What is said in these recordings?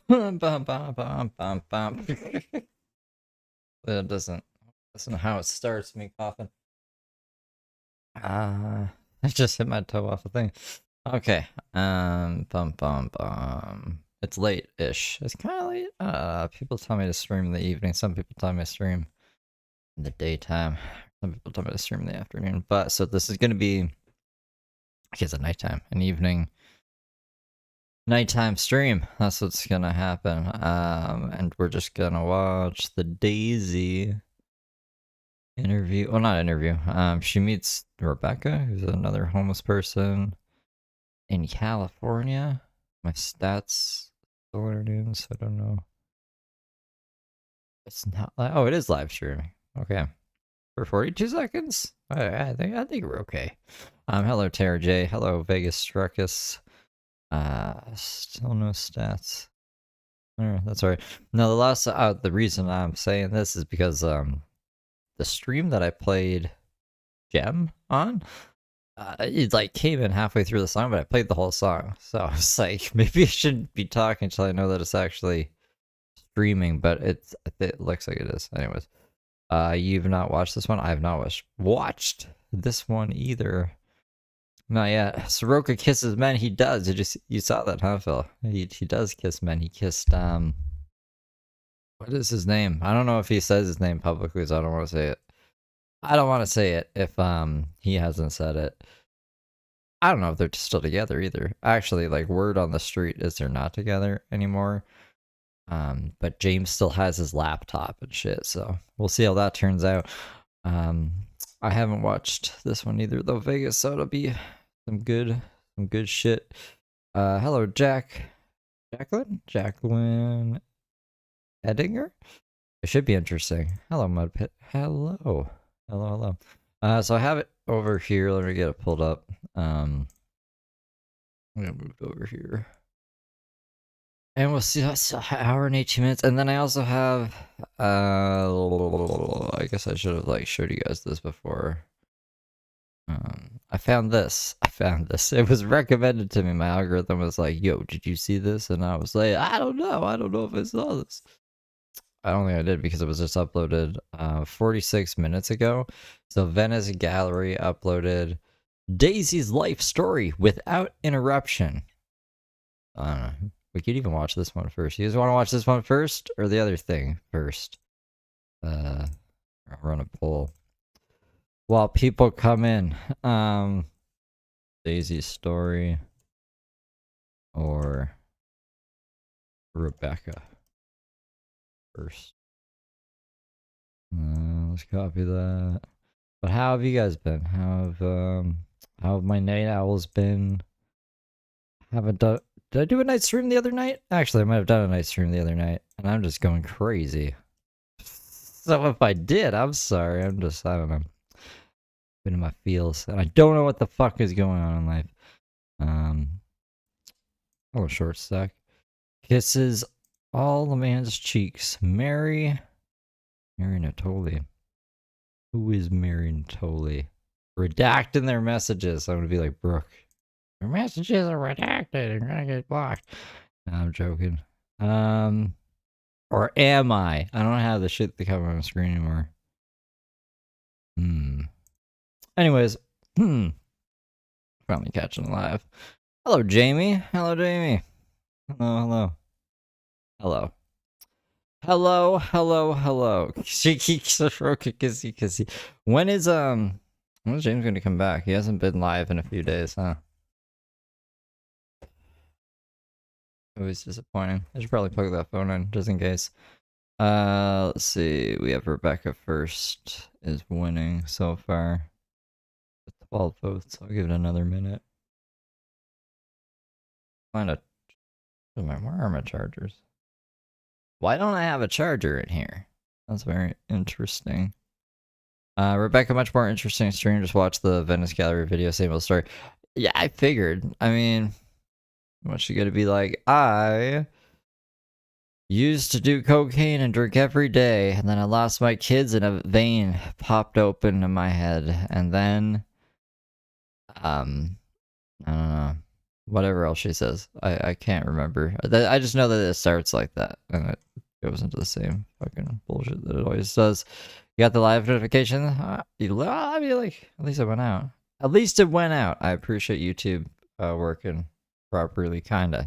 Bum, bum, bum, bum, bum. It doesn't. That's not how it starts. Me coughing. I just hit my toe off the thing. Okay. Bum bum bum. It's late-ish. It's kind of late. People tell me to stream in the evening. Some people tell me to stream in the daytime. Some people tell me to stream in the afternoon. But so this is gonna be, I guess, a nighttime, an evening, nighttime stream. That's what's gonna happen. And we're just gonna watch the Daisy interview. Well, not interview. She meets Rebecca, who's another homeless person in California. My stats still afternoon, so I don't know. It's not like, oh, it is live streaming. Okay, for 42 seconds. I think we're okay. Hello Tara J. Hello Vegas Struckus. Still no stats. That's alright. No, the reason I'm saying this is because the stream that I played Gem on, it like came in halfway through the song, but I played the whole song. So I was like, maybe I shouldn't be talking until I know that it's actually streaming, but it looks like it is. Anyways, you've not watched this one? I have not watched this one either. Not yet. Soroka kisses men. He does. You saw that, huh, Phil? He does kiss men. He kissed what is his name? I don't know if he says his name publicly, so I don't want to say it. I don't want to say it if he hasn't said it. I don't know if they're still together either. Actually, like, word on the street is they're not together anymore. But James still has his laptop and shit, so we'll see how that turns out. I haven't watched this one either though, Vegas, so it'll be some good shit. Hello Jacqueline Edinger. It should be interesting. Hello Mudpit. Hello. So I have it over here. Let me get it pulled up. I'm gonna move it over here. And we'll see, that's an hour and 18 minutes. And then I also have, I guess I should have like showed you guys this before. I found this. It was recommended to me. My algorithm was like, yo, did you see this? And I was like, I don't know if I saw this. I don't think I did because it was just uploaded 46 minutes ago. So Venice Gallery uploaded Daisy's life story without interruption. I don't know. We could even watch this one first. You guys want to watch this one first or the other thing first? I'll run a poll while people come in. Daisy's story or Rebecca first. Let's copy that. But how have you guys been? How have my night owls been? Haven't done. Did I do a night stream the other night? Actually, I might have done a night stream the other night, and I'm just going crazy. So if I did, I'm sorry. I don't know. Been in my feels, and I don't know what the fuck is going on in life. Oh, short stack. Kisses all the man's cheeks. Mary Natoli. Who is Mary Natoli? Redacting their messages. I'm gonna be like, Brooke. Your messages are redacted. You're gonna get blocked. No, I'm joking. Or am I? I don't have the shit that come on the screen anymore. Anyways, finally catching live. Hello, Jamie. Hello. Kissy. When is James gonna come back? He hasn't been live in a few days, huh? It was disappointing. I should probably plug that phone in just in case. Let's see. We have Rebecca first is winning so far. 12 votes. I'll give it another minute. Where are my chargers? Why don't I have a charger in here? That's very interesting. Rebecca, much more interesting stream. Just watch the Venice Gallery video. Same old story. Yeah, I figured. I mean, what's she gonna be like? I used to do cocaine and drink every day, and then I lost my kids and a vein popped open in my head, and then I don't know. whatever else she says. I can't remember. I just know that it starts like that, and it goes into the same fucking bullshit that it always does. You got the live notification? I mean, like, at least it went out. At least it went out. I appreciate YouTube working properly, kinda.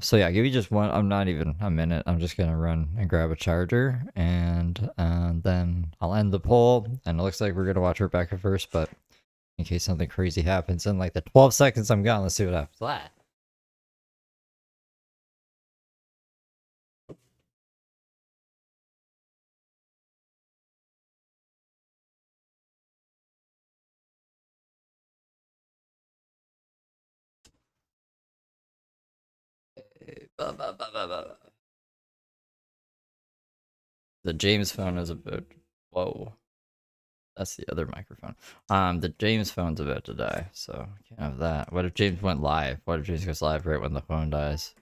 So yeah, give me just one. I'm not even a minute. I'm just gonna run and grab a charger, and then I'll end the poll. And it looks like we're gonna watch Rebecca first, but in case something crazy happens in like the 12 seconds I'm gone, let's see what happens. Blah. The James phone is about. Whoa. That's the other microphone. The James phone's about to die, so can't have that. What if James went live? What if James goes live right when the phone dies?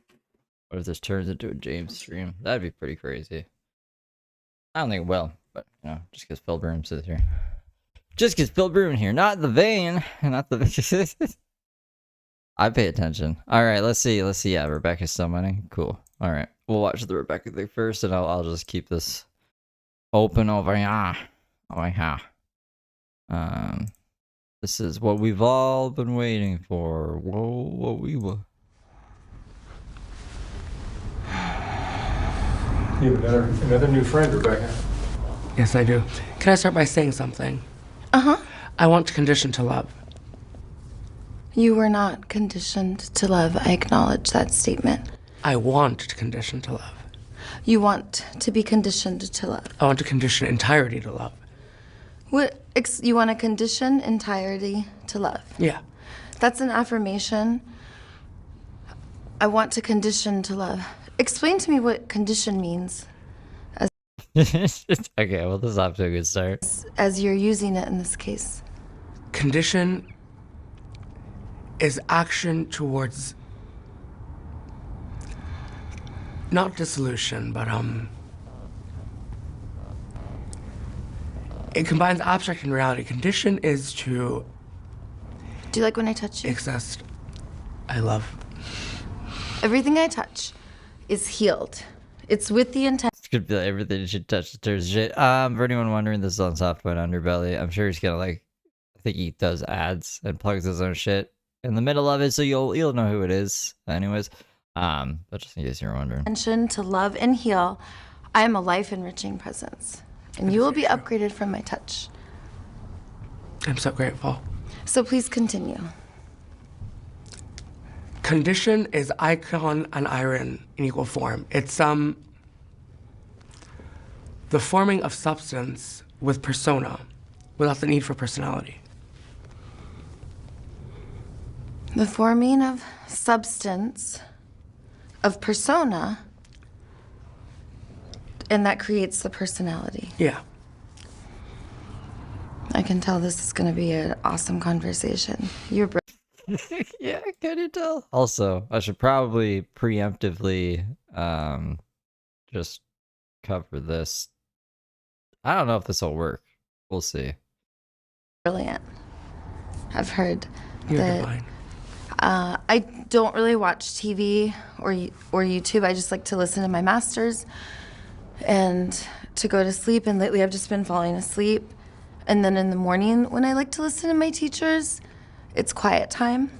What if this turns into a James stream? That'd be pretty crazy. I don't think it will, but you know, just because Phil Broom's is here. Just because Phil Broom here, not the vein, not the. I pay attention. All right, let's see. Yeah, Rebecca's still winning. Cool. All right, we'll watch the Rebecca thing first, and I'll just keep this open over here. Oh yeah. This is what we've all been waiting for. Whoa, what we were. You have another new friend, Rebecca. Yes, I do. Can I start by saying something? Uh-huh. I want to condition to love. You were not conditioned to love. I acknowledge that statement. I want to condition to love. You want to be conditioned to love. I want to condition entirety to love. What? You want to condition entirety to love? Yeah. That's an affirmation. I want to condition to love. Explain to me what condition means Okay, well, this is off to a good start. as you're using it in this case. Condition is action towards not dissolution, but it combines abstract and reality. Condition is to Do you like when I touch you? exist. I love. Everything I touch is healed. It's with the intent. It's gonna be like everything you should touch turns shit. For anyone wondering, this is on Softpoint Underbelly. I'm sure he's gonna like. I think he does ads and plugs his own shit in the middle of it, so you'll know who it is. Anyways, but just in case you're wondering. Intention to love and heal. I am a life enriching presence, and you will be upgraded from my touch. I'm so grateful. So please continue. Condition is icon and iron in equal form. It's the forming of substance with persona without the need for personality. The forming of substance, of persona, and that creates the personality. Yeah. I can tell this is going to be an awesome conversation. You're Yeah, can you tell? Also, I should probably preemptively just cover this. I don't know if this will work. We'll see. brilliant. I've heard You're that. divine. I don't really watch TV or YouTube. I just like to listen to my masters and to go to sleep. And lately, I've just been falling asleep. And then in the morning, when I like to listen to my teachers, it's quiet time,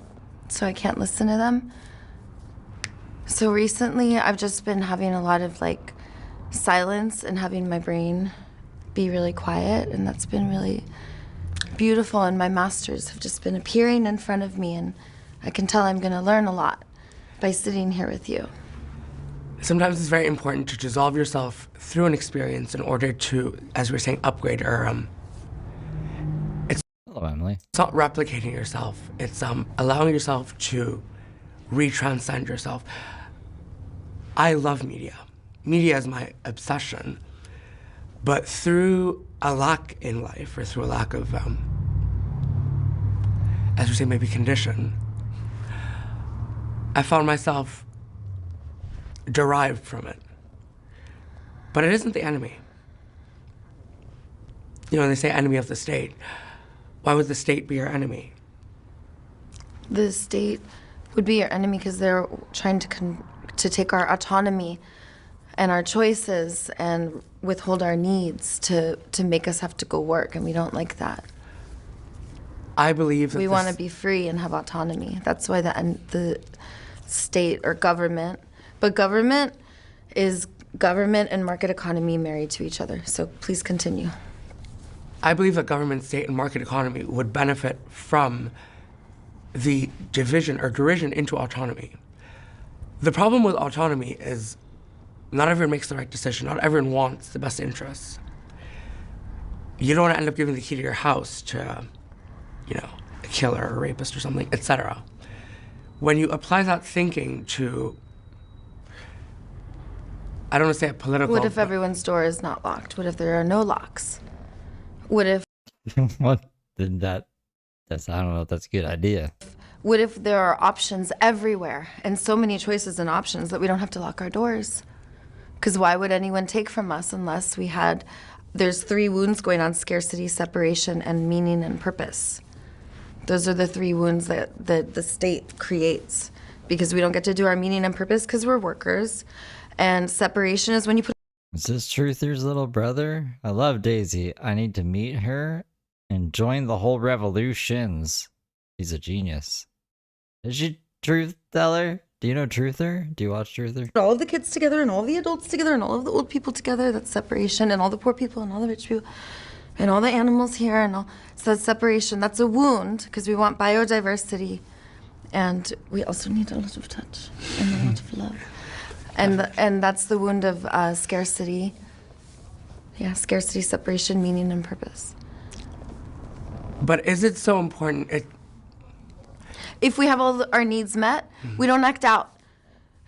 so I can't listen to them. So recently, I've just been having a lot of like silence and having my brain be really quiet, and that's been really beautiful. And my masters have just been appearing in front of me, and I can tell I'm going to learn a lot by sitting here with you. Sometimes it's very important to dissolve yourself through an experience in order to, as we were saying, upgrade or Hello, Emily. it's not replicating yourself. It's allowing yourself to re-transcend yourself. I love media. Media is my obsession. But through a lack in life, or through a lack of, as we say, maybe condition, I found myself derived from it. But it isn't the enemy. You know, they say enemy of the state. Why would the state be your enemy? The state would be our enemy because they're trying to take our autonomy and our choices and withhold our needs to make us have to go work, and we don't like that. I believe that We want to be free and have autonomy. That's why the state or government, but government is government and market economy married to each other. So please continue. I believe that government, state, and market economy would benefit from the division or derision into autonomy. The problem with autonomy is not everyone makes the right decision. Not everyone wants the best interests. You don't want to end up giving the key to your house to, a killer or a rapist or something, etc. When you apply that thinking to, I don't want to say a political. What if everyone's door is not locked? What if there are no locks? What if What did that? That's I don't know if that's a good idea. What if there are options everywhere and so many choices and options that we don't have to lock our doors? Because why would anyone take from us unless we had, there's 3 wounds going on: scarcity, separation, and meaning and purpose. Those are the 3 wounds that the state creates because we don't get to do our meaning and purpose because we're workers. And separation is when you put. Is this Truther's little brother? I love Daisy. I need to meet her and join the whole revolutions. He's a genius. Is she Truth Teller? Do you know Truther? Do you watch Truther? All of the kids together and all the adults together and all of the old people together. That's separation. And all the poor people and all the rich people and all the animals here and all. So that's separation. That's a wound because we want biodiversity. And we also need a lot of touch and a lot of love. And that's the wound of scarcity. Yeah, scarcity, separation, meaning, and purpose. But is it so important? If we have all our needs met, we don't act out.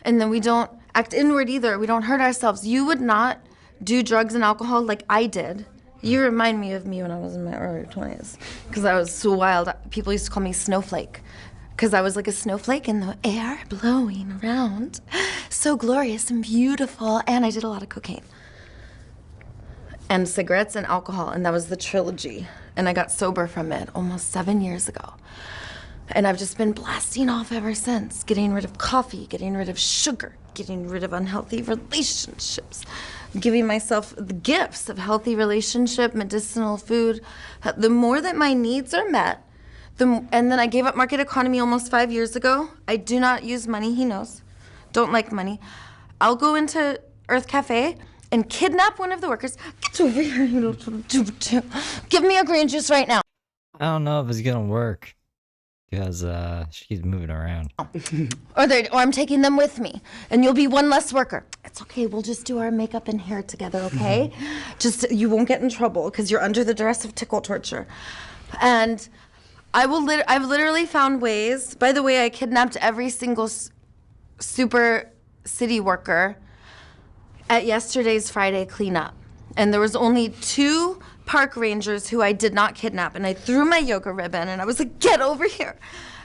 And then we don't act inward either. We don't hurt ourselves. You would not do drugs and alcohol like I did. You remind me of me when I was in my early 20s. Because I was so wild. People used to call me Snowflake. Because I was like a snowflake in the air, blowing around. So glorious and beautiful. And I did a lot of cocaine. And cigarettes and alcohol. And that was the trilogy. And I got sober from it almost 7 years ago. And I've just been blasting off ever since, getting rid of coffee, getting rid of sugar, getting rid of unhealthy relationships, giving myself the gifts of healthy relationship, medicinal food. The more that my needs are met, and then I gave up market economy almost 5 years ago. I do not use money, he knows. Don't like money. I'll go into Earth Cafe and kidnap one of the workers. Get over here, you little. Give me a green juice right now. I don't know if it's gonna work. Because she keeps moving around. Or I'm taking them with me, and you'll be one less worker. It's okay. We'll just do our makeup and hair together, okay? Just you won't get in trouble because you're under the duress of tickle torture. And I've literally found ways. By the way, I kidnapped every single super city worker at yesterday's Friday cleanup, and there was only 2 park rangers who I did not kidnap, and I threw my yoga ribbon and I was like, get over here.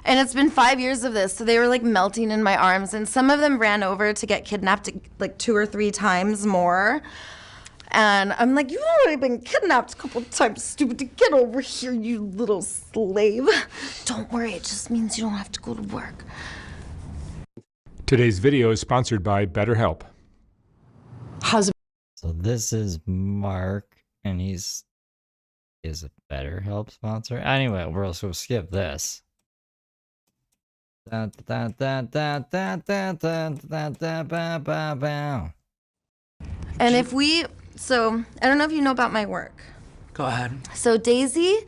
And it's been 5 years of this, so they were like melting in my arms, and some of them ran over to get kidnapped like 2 or 3 times more. And I'm like, you've already been kidnapped a couple times, stupid. Get over here, you little slave. Don't worry, it just means you don't have to go to work. Today's video is sponsored by BetterHelp. So this is Mark, and he's a BetterHelp sponsor. Anyway, we're also skip this. And if so I don't know if you know about my work. Go ahead. So Daisy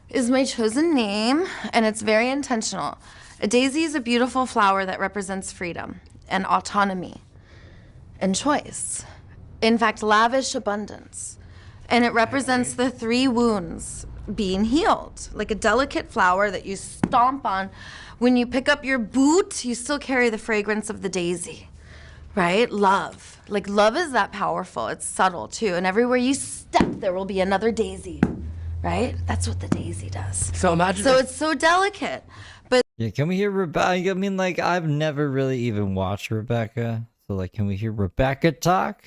is my chosen name, and it's very intentional. A daisy is a beautiful flower that represents freedom and autonomy and choice. In fact, lavish abundance. And it represents the 3 wounds being healed, like a delicate flower that you stomp on. When you pick up your boot, you still carry the fragrance of the daisy, right? Love. Like, love is that powerful. It's subtle, too. And everywhere you step, there will be another daisy, right? That's what the daisy does. So imagine. So it's so delicate. But yeah, can we hear Rebecca? I mean, like, I've never really even watched Rebecca. So, like, can we hear Rebecca talk?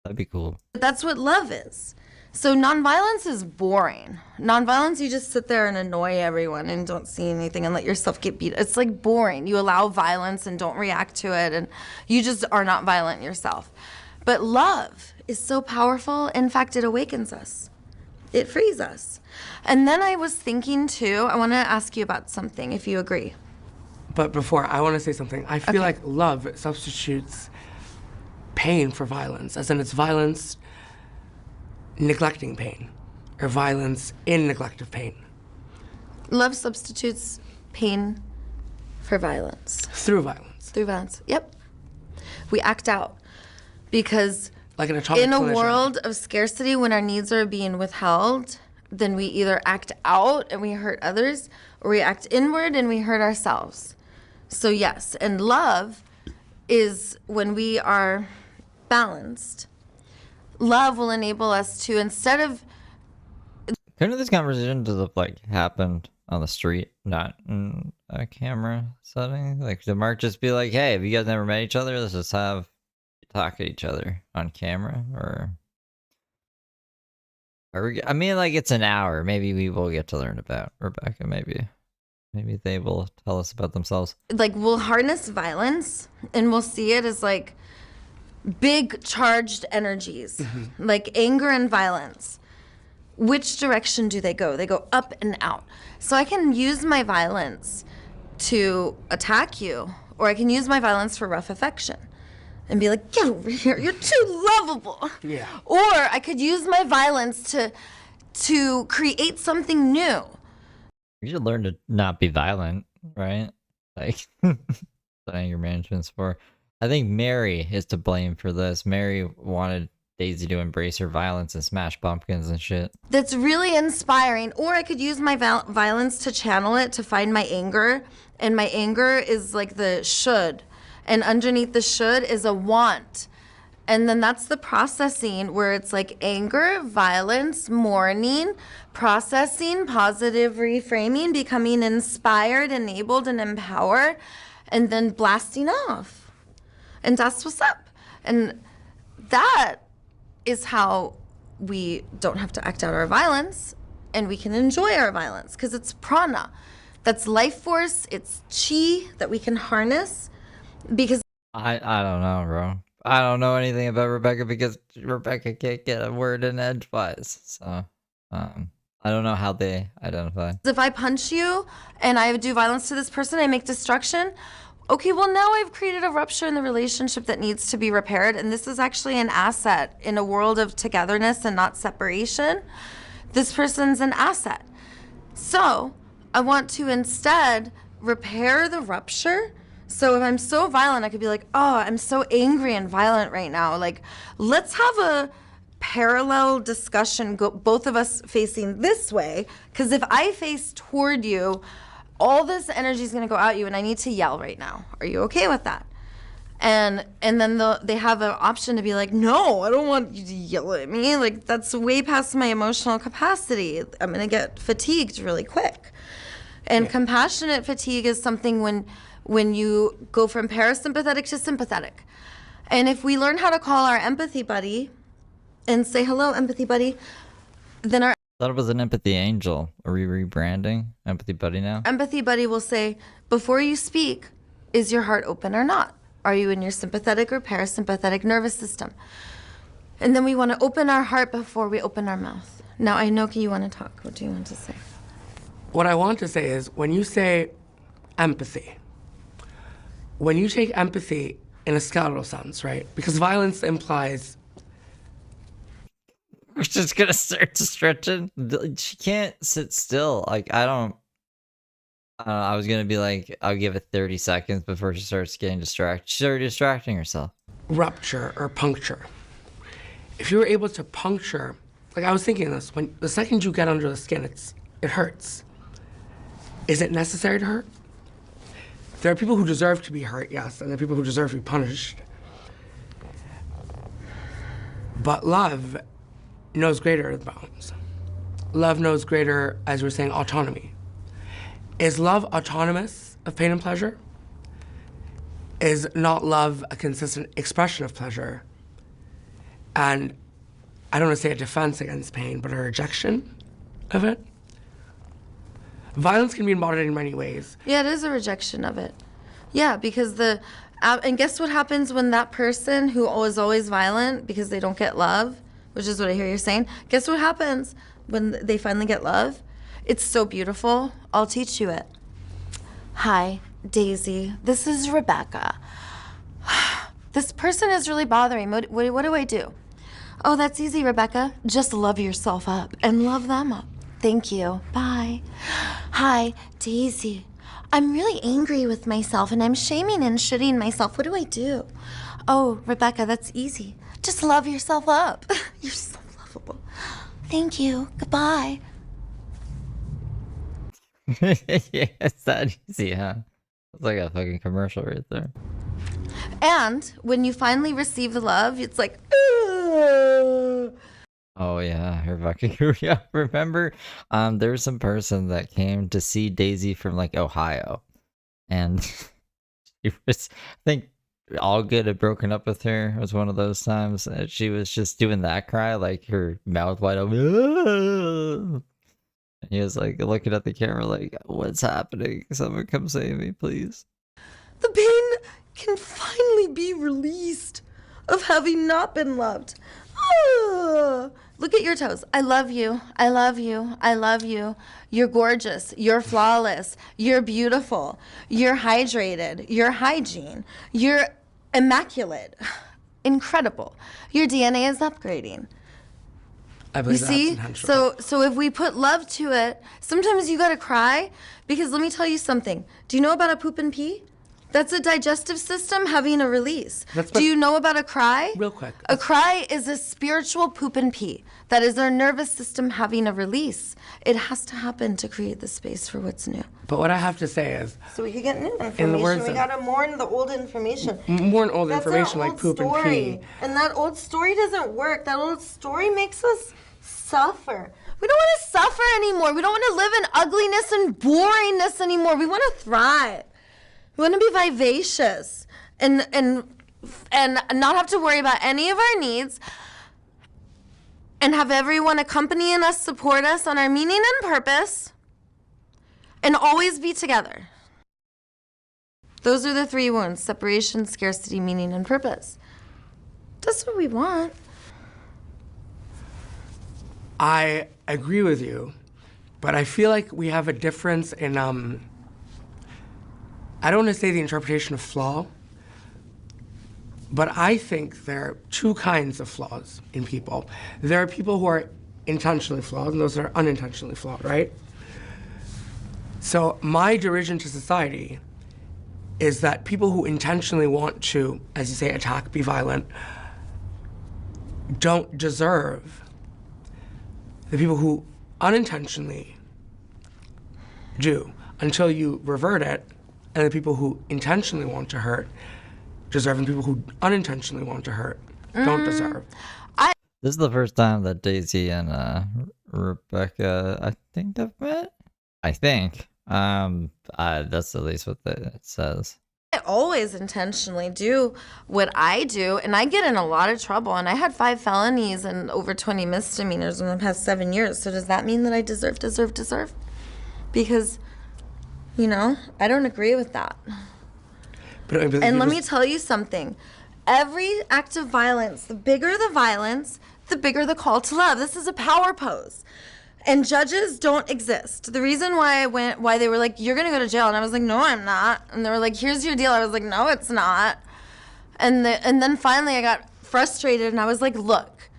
That'd be cool. that's what love is. So nonviolence is boring. Nonviolence, you just sit there and annoy everyone and don't see anything and let yourself get beat. It's like boring. You allow violence and don't react to it, and you just are not violent yourself. But love is so powerful. In fact, it awakens us. It frees us. And then I was thinking too, I want to ask you about something, if you agree. But before, I want to say something. I feel like love substitutes pain for violence, as in it's violence neglecting pain, or violence in neglect of pain. Love substitutes pain for violence. Through violence. Through violence. Yep. We act out because Like an atomic in a collision. world of scarcity, when our needs are being withheld, then we either act out and we hurt others, or we act inward and we hurt ourselves. So yes, and love is when we are balanced. Love will enable us to, instead of Couldn't this conversation just have like happened on the street, not in a camera setting? Like, did Mark just be like, "Hey, have you guys never met each other? Let's just have talk at each other on camera," or are we? I mean, like it's an hour. Maybe we will get to learn about Rebecca. Maybe they will tell us about themselves. like we'll harness violence and we'll see it as like big charged energies, like anger and violence. Which direction do they go? They go up and out. So I can use my violence to attack you, or I can use my violence for rough affection and be like, get over here, you're too lovable. Yeah. Or I could use my violence to create something new. You should learn to not be violent, right? Like, that's what anger management's for. I think Mary is to blame for this. Mary wanted Daisy to embrace her violence and smash pumpkins and shit. That's really inspiring. Or I could use my violence to channel it to find my anger. And my anger is like the should. And underneath the should is a want. And then that's the processing where it's like anger, violence, mourning, processing, positive reframing, becoming inspired, enabled, and empowered, and then blasting off. And that's what's up. And that is how we don't have to act out our violence and we can enjoy our violence because it's prana. That's life force. It's chi that we can harness because I don't know, bro. I don't know anything about Rebecca because Rebecca can't get a word in edgewise. So, I don't know how they identify. if I punch you and I do violence to this person, I make destruction. Okay, well now I've created a rupture in the relationship that needs to be repaired, and this is actually an asset in a world of togetherness and not separation. This person's an asset. So I want to instead repair the rupture. So if I'm so violent, I could be like, oh, I'm so angry and violent right now. Like, let's have a parallel discussion, both of us facing this way, because if I face toward you, all this energy is going to go at you and I need to yell right now. Are you okay with that? And then they have an option to be like, no, I don't want you to yell at me. Like, that's way past my emotional capacity. I'm going to get fatigued really quick. And compassionate fatigue is something when you go from parasympathetic to sympathetic. And if we learn how to call our empathy buddy and say, hello, empathy buddy, then our Thought it was an empathy angel. Are we rebranding empathy buddy now? empathy buddy will say, before you speak, is your heart open or not? Are you in your sympathetic or parasympathetic nervous system? And then we want to open our heart before we open our mouth. Now, Ainoki, you want to talk. What do you want to say? What I want to say is when you say empathy, when you take empathy in a skeletal sense, right? Because violence implies We're just gonna start stretching. She can't sit still. Like, I don't know. I was gonna be like, I'll give it 30 seconds before she starts getting distracted. She's already distracting herself. rupture or puncture. If you're able to puncture, like I was thinking this, when the second you get under the skin, it hurts. Is it necessary to hurt? There are people who deserve to be hurt, yes, and there are people who deserve to be punished. But love knows greater bounds. Love knows greater, as we were saying, autonomy. Is love autonomous of pain and pleasure? Is not love a consistent expression of pleasure? And I don't want to say a defense against pain, but a rejection of it. Violence can be embodied in many ways. Yeah, it is a rejection of it. Yeah, because and guess what happens when that person who is always violent because they don't get love, which is what I hear you're saying. Guess what happens when they finally get love? It's so beautiful. I'll teach you it. Hi, Daisy. This is Rebecca. This person is really bothering me. What do I do? Oh, that's easy, Rebecca. Just love yourself up and love them up. Thank you. Bye. Hi, Daisy. I'm really angry with myself and I'm shaming and shitting myself. What do I do? Oh, Rebecca, that's easy. Just love yourself up. You're so lovable. Thank you. Goodbye. Yeah, it's that easy, huh? It's like a fucking commercial right there. And when you finally receive the love, it's like, "Ugh." Oh yeah, Rebecca. Yeah, remember? There was some person that came to see Daisy from like Ohio, and she was, I think, all good had broken up with her. It was one of those times that she was just doing that cry, like her mouth wide open. And he was like looking at the camera, like, "What's happening? Someone come save me, please." The pain can finally be released of having not been loved. Ah. Look at your toes. I love you. I love you. I love you. You're gorgeous. You're flawless. You're beautiful. You're hydrated. You're hygiene. You're immaculate. Incredible. Your DNA is upgrading. I You believe that's see? intentional. So if we put love to it, sometimes you gotta cry because let me tell you something. Do you know about a poop and pee? That's a digestive system having a release. Do you know about a cry? Real quick. A cry is a spiritual poop and pee. That is our nervous system having a release. It has to happen to create the space for what's new. But what I have to say is, So we can get new information. In the words We of- gotta mourn the old information. more an old That's information our like old poop and story. pee. And that old story doesn't work. That old story makes us suffer. We don't want to suffer anymore. We don't want to live in ugliness and boringness anymore. We want to thrive. We want to be vivacious and not have to worry about any of our needs and have everyone accompanying us, support us on our meaning and purpose and always be together. Those are the three wounds: separation, scarcity, meaning, and purpose. That's what we want. I agree with you, but I feel like we have a difference in, I don't want to say the interpretation of flaw, but I think there are two kinds of flaws in people. There are people who are intentionally flawed and those that are unintentionally flawed, right? So my derision to society is that people who intentionally want to, as you say, attack, be violent, don't deserve the people who unintentionally do until you revert it, and the people who intentionally want to hurt deserve, and people who unintentionally want to hurt don't deserve. This is the first time that Daisy and Rebecca, I think, have met. I think. That's at least what it says. I always intentionally do what I do, and I get in a lot of trouble. And I had 5 felonies and over 20 misdemeanors in the past 7 years. So does that mean that I deserve? Because, you know, I don't agree with that. But And let me tell you something. Every act of violence, the bigger the violence, the bigger the call to love. This is a power pose. And judges don't exist. The reason why they were like, you're gonna go to jail, and I was like, no, I'm not. And they were like, here's your deal. I was like, no, it's not. And then finally I got frustrated, and I was like, look,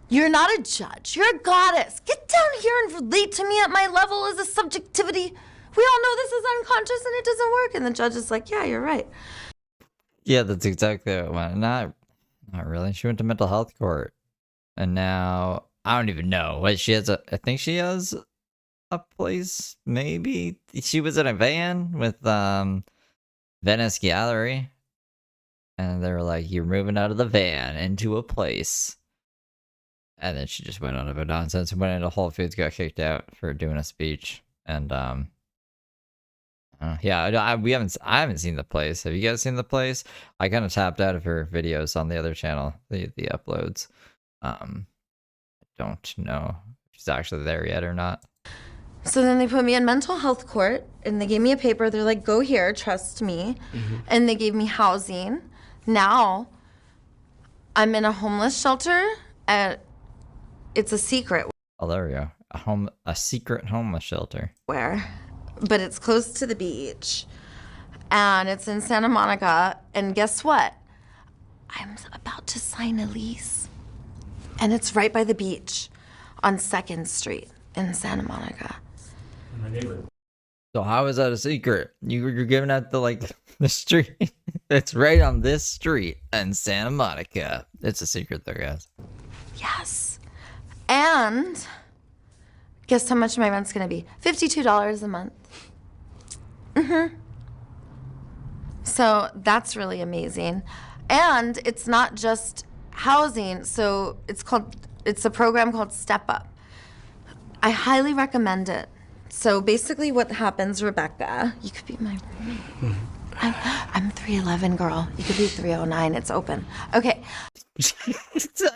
you're not a judge. You're a goddess. Get down here and relate to me at my level as a subjectivity. We all know this is unconscious and it doesn't work. And the judge is like, yeah, you're right. Yeah, that's exactly what it went. Not really. She went to mental health court, and now I don't even know what she has. I think she has a place. Maybe she was in a van with Venice Gallery, and they were like, "You're moving out of the van into a place." And then she just went on about nonsense and went into Whole Foods, got kicked out for doing a speech, and yeah, I haven't seen the place. Have you guys seen the place? I kind of tapped out of her videos on the other channel, the uploads. don't know if she's actually there yet or not. So then they put me in mental health court and they gave me a paper. They're like, go here, trust me. And they gave me housing. Now I'm in a homeless shelter. It's a secret Oh, there we go. A secret homeless shelter. but it's close to the beach. And it's in Santa Monica. And guess what? I'm about to sign a lease. And it's right by the beach on 2nd Street in Santa Monica. So how is that a secret? You're giving out the street. It's right on this street in Santa Monica. It's a secret though, guys. Yes. And guess how much my rent's gonna be? $52 a month. So that's really amazing. And it's not just housing. So it's a program called Step Up. I highly recommend it. So basically what happens, Rebecca, you could be my roommate. I'm 3'11", girl. You could be 309. It's open. Okay.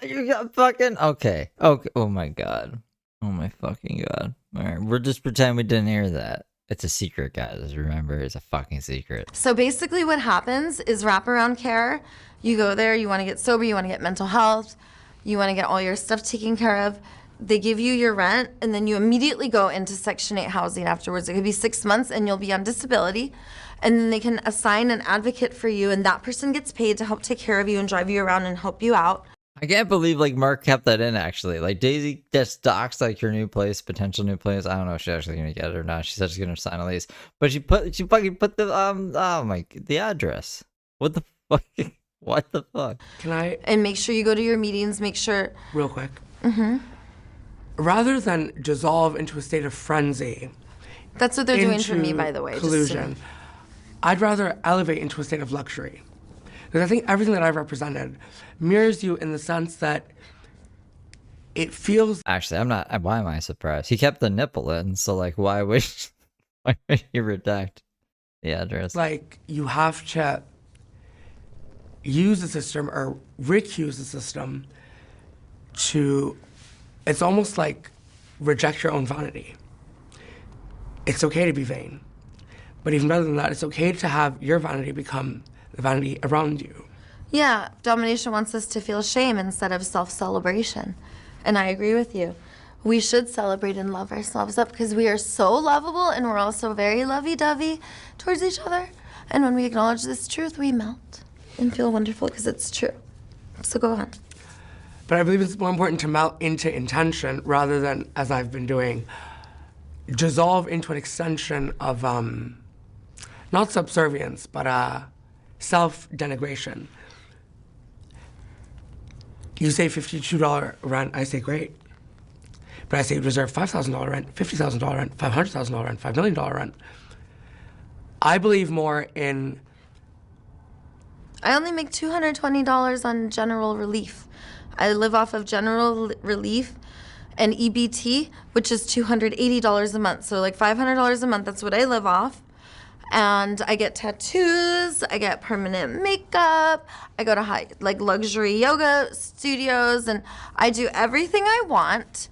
You got fucking okay. Oh my god. Oh my fucking god. All right, we're just pretending we didn't hear that. It's a secret, guys. Remember, it's a fucking secret. So basically what happens is wraparound care. You go there, you want to get sober, you want to get mental health, you want to get all your stuff taken care of. They give you your rent, and then you immediately go into Section 8 housing afterwards. It could be 6 months, and you'll be on disability. And then they can assign an advocate for you, and that person gets paid to help take care of you and drive you around and help you out. I can't believe Mark kept that in actually. Daisy just docs your new place, potential new place. I don't know if she's actually gonna get it or not. She said she's gonna sign a lease, but she fucking put the the address. What the fuck? What the fuck? Can I? And make sure you go to your meetings. Make sure. Real quick. Rather than dissolve into a state of frenzy, That's what they're doing for me, into by the way. collusion, I'd rather elevate into a state of luxury. Because I think everything that I've represented mirrors you in the sense that it feels Actually, I'm not. Why am I surprised? He kept the nipple in, so why would he redact the address? like you have to use the system or recuse the system to, it's almost like reject your own vanity. It's okay to be vain. But even better than that, it's okay to have your vanity become the vanity around you. Yeah, domination wants us to feel shame instead of self-celebration. And I agree with you. We should celebrate and love ourselves up because we are so lovable and we're also very lovey-dovey towards each other. And when we acknowledge this truth, we melt and feel wonderful because it's true. So go on. But I believe it's more important to melt into intention rather than, as I've been doing, dissolve into an extension of, not subservience, but self-denigration. You say $52 rent, I say great. But I say you deserve $5,000 rent, $50,000 rent, $500,000 rent, $5 million rent. I believe more in... I only make $220 on general relief. I live off of general relief and EBT, which is $280 a month. So $500 a month, that's what I live off. And I get tattoos, I get permanent makeup, I go to luxury yoga studios, and I do everything I want.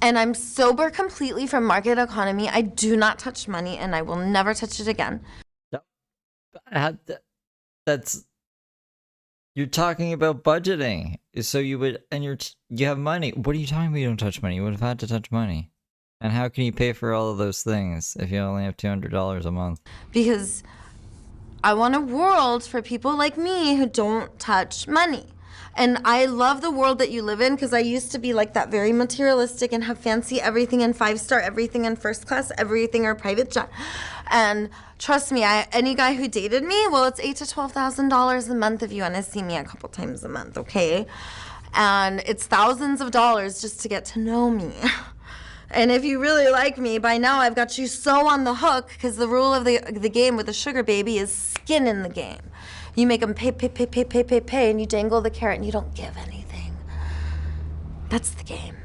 And I'm sober completely from market economy. I do not touch money, and I will never touch it again. That's you're talking about budgeting. So you would, and you have money. What are you talking about? You don't touch money. You would have had to touch money. And how can you pay for all of those things if you only have $200 a month? Because I want a world for people like me who don't touch money. And I love the world that you live in because I used to be like that, very materialistic and have fancy everything and 5-star everything and first class everything or private jet. And trust me, any guy who dated me, well, it's $8,000 to $12,000 a month if you want to see me a couple times a month, okay? And it's thousands of dollars just to get to know me. And if you really like me, by now I've got you so on the hook because the rule of the game with a sugar baby is skin in the game. You make them pay, and you dangle the carrot and you don't give anything. That's the game.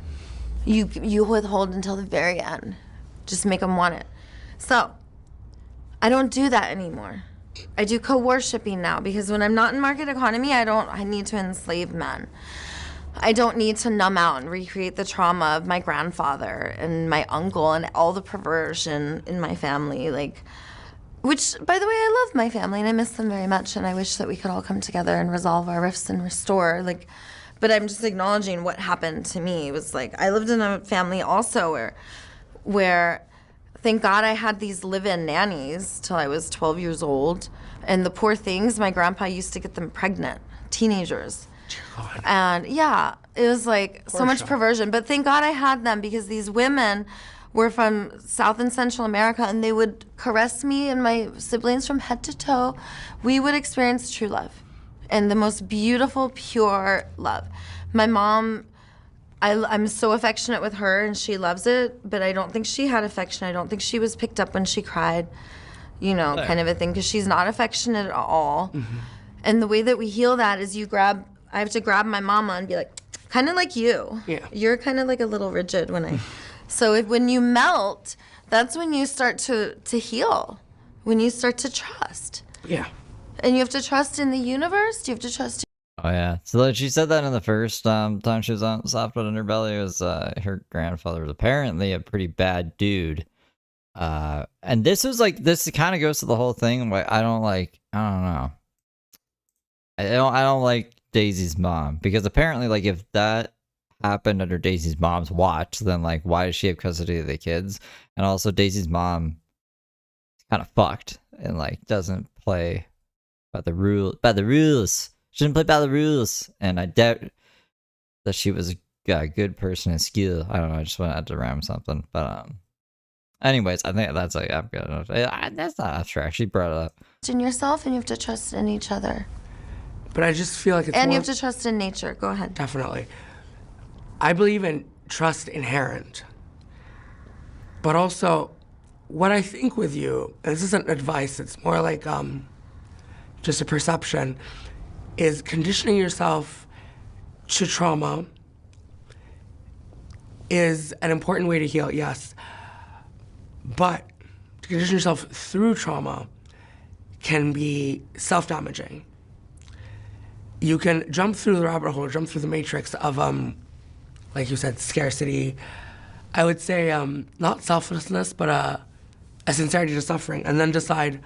You withhold until the very end. Just make them want it. So, I don't do that anymore. I do co-worshipping now because when I'm not in market economy, I need to enslave men. I don't need to numb out and recreate the trauma of my grandfather and my uncle and all the perversion in my family. Like, which, by the way, I love my family and I miss them very much. And I wish that we could all come together and resolve our rifts and restore. Like, but I'm just acknowledging what happened to me. It was like, I lived in a family also where thank God I had these live-in nannies till I was 12 years old. And the poor things, my grandpa used to get them pregnant, teenagers. God. And yeah, it was like so much perversion. But thank God I had them because these women were from South and Central America and they would caress me and my siblings from head to toe. We would experience true love and the most beautiful, pure love. My mom, I'm so affectionate with her and she loves it, but I don't think she had affection. I don't think she was picked up when she cried, you know, kind of a thing, because she's not affectionate at all. Mm-hmm. And the way that we heal that is I have to grab my mama and be like, kind of like you. Yeah. You're kind of like a little rigid so when you melt, that's when you start to heal, when you start to trust. Yeah. And you have to trust in the universe. You have to trust. Oh yeah, so she said that in the first time she was on Soft Blood Underbelly. Was her grandfather was apparently a pretty bad dude, and this kind of goes to the whole thing. Like I don't know. I don't like Daisy's mom because apparently, like, if that happened under Daisy's mom's watch, then like, why does she have custody of the kids? And also, Daisy's mom is kind of fucked and like doesn't play by the rules. She didn't play by the rules, and I doubt that she was a good person in skill. I don't know. I just wanted to ram something, but anyways, I think that's like I'm good enough. That's not abstract. She brought it up. In yourself, and you have to trust in each other. But I just feel like it's and you have to trust in nature. Go ahead. Definitely. I believe in trust inherent. But also, what I think with you, and this isn't advice, it's more like just a perception, is conditioning yourself to trauma is an important way to heal, yes. But to condition yourself through trauma can be self-damaging. You can jump through the rabbit hole, jump through the matrix of, like you said, scarcity. I would say not selflessness, but a sincerity to suffering, and then decide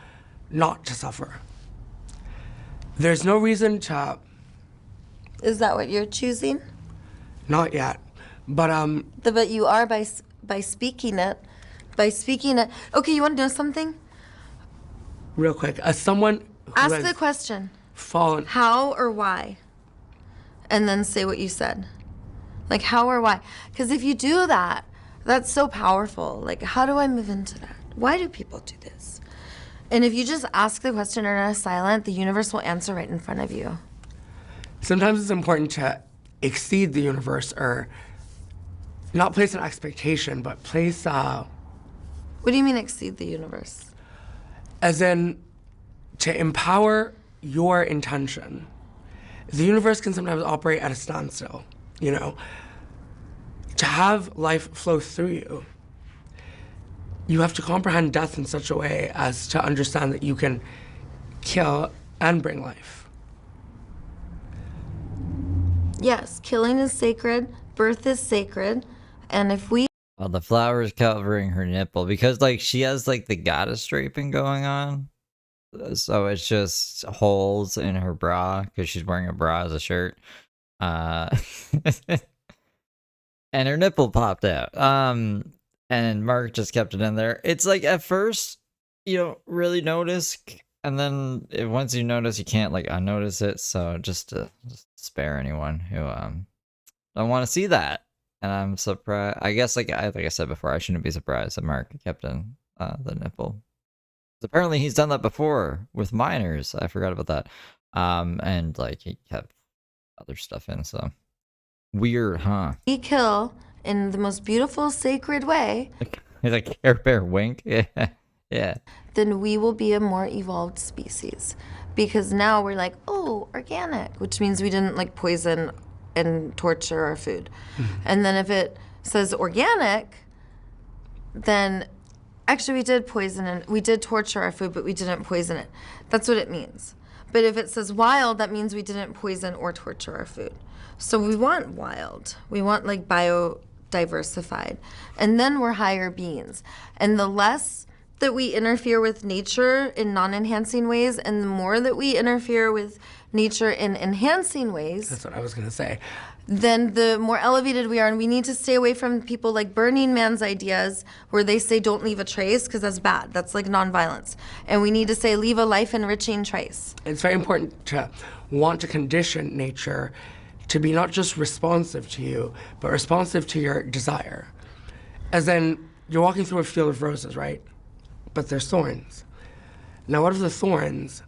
not to suffer. There's no reason to... Is that what you're choosing? Not yet, but... But you are by speaking it. By speaking it. Okay, you want to know something? Real quick, as someone who Ask has the question. fallen... How or why? And then say what you said. Like, how or why? Because if you do that, that's so powerful. Like, how do I move into that? Why do people do this? And if you just ask the question and are silent, the universe will answer right in front of you. Sometimes it's important to exceed the universe, or not place an expectation, but place... What do you mean exceed the universe? As in, to empower your intention. The universe can sometimes operate at a standstill, you know? To have life flow through you, you have to comprehend death in such a way as to understand that you can kill and bring life. Yes, killing is sacred, birth is sacred, and if we... Well, the flower is covering her nipple because, like, she has, like, the goddess draping going on. So it's just holes in her bra because she's wearing a bra as a shirt. And her nipple popped out. And Mark just kept it in there. It's like, at first, you don't really notice. And then once you notice, you can't, like, unnotice it. So just to spare anyone who don't want to see that. And I'm surprised. I guess, like I said before, I shouldn't be surprised that Mark kept in the nipple. Apparently, he's done that before with minors. I forgot about that. And like he kept other stuff in. So weird, huh? We kill in the most beautiful, sacred way. He's like Care Bear wink. Yeah, yeah. Then we will be a more evolved species, because now we're like, oh, organic, which means we didn't like poison and torture our food. And then if it says organic, then actually we did poison and we did torture our food, but we didn't poison it. That's what it means. But if it says wild, that means we didn't poison or torture our food. So we want wild. We want like biodiversified. And then we're higher beings. And the less that we interfere with nature in non-enhancing ways, and the more that we interfere with nature in enhancing ways, That's what I was going to say. then the more elevated we are. And we need to stay away from people like Burning Man's ideas where they say don't leave a trace, because that's bad. That's like nonviolence. And we need to say leave a life-enriching trace. It's very important to want to condition nature to be not just responsive to you, but responsive to your desire. As in, you're walking through a field of roses, right? But there's thorns. Now, what if the thorns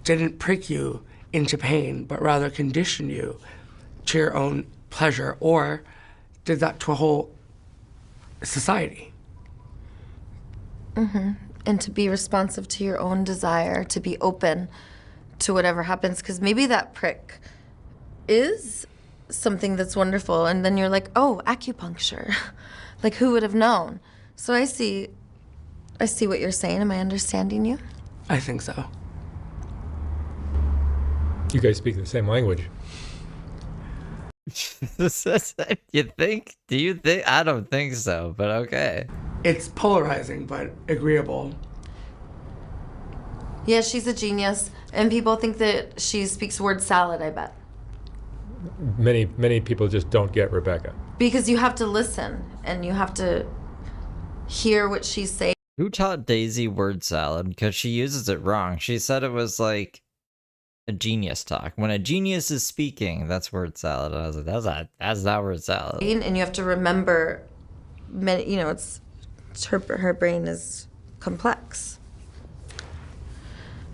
didn't prick you into pain, but rather condition you to your own pleasure, or did that to a whole society? And to be responsive to your own desire, to be open to whatever happens, because maybe that prick is something that's wonderful, and then you're like, oh, acupuncture. Like, who would have known? So I see what you're saying. Am I understanding you? I think so. You guys speak the same language. You think? Do you think? I don't think so, but okay. It's polarizing, but agreeable. Yeah, she's a genius, and people think that she speaks word salad, I bet. Many people just don't get Rebecca. Because you have to listen, and you have to hear what she's saying. Who taught Daisy word salad? Because she uses it wrong. She said it was like a genius talk. When a genius is speaking, that's word salad. I was like, that's not word salad. And you have to remember, many, it's her brain is complex.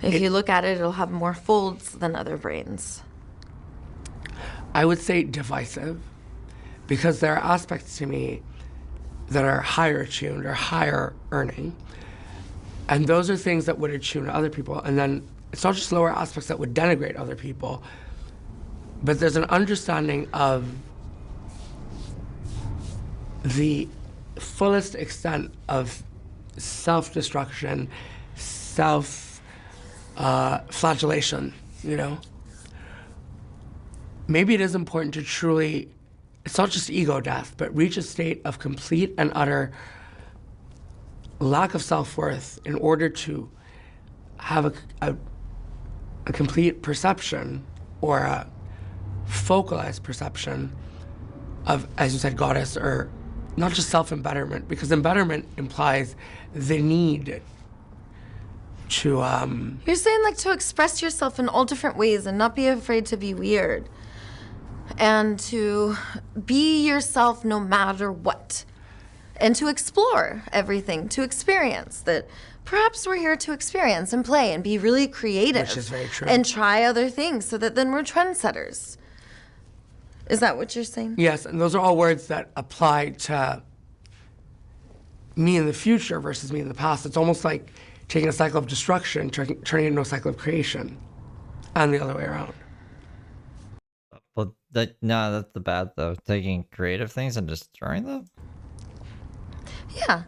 If you look at it, it'll have more folds than other brains. I would say divisive, because there are aspects to me that are higher tuned or higher earning. And those are things that would attune other people. And then it's not just lower aspects that would denigrate other people, but there's an understanding of the fullest extent of self-destruction, flagellation, Maybe it is important to truly, it's not just ego death, but reach a state of complete and utter lack of self-worth in order to have a complete perception, or a focalized perception of, as you said, goddess, or not just self-embetterment, because embetterment implies the need to You're saying like to express yourself in all different ways and not be afraid to be weird. And to be yourself no matter what. And to explore everything, to experience that perhaps we're here to experience and play and be really creative. Which is very true. And try other things so that then we're trendsetters. Is that what you're saying? Yes, and those are all words that apply to me in the future versus me in the past. It's almost like taking a cycle of destruction, turning it into a cycle of creation, and the other way around. Well, no, that's the bad though. Taking creative things and destroying them. Yeah.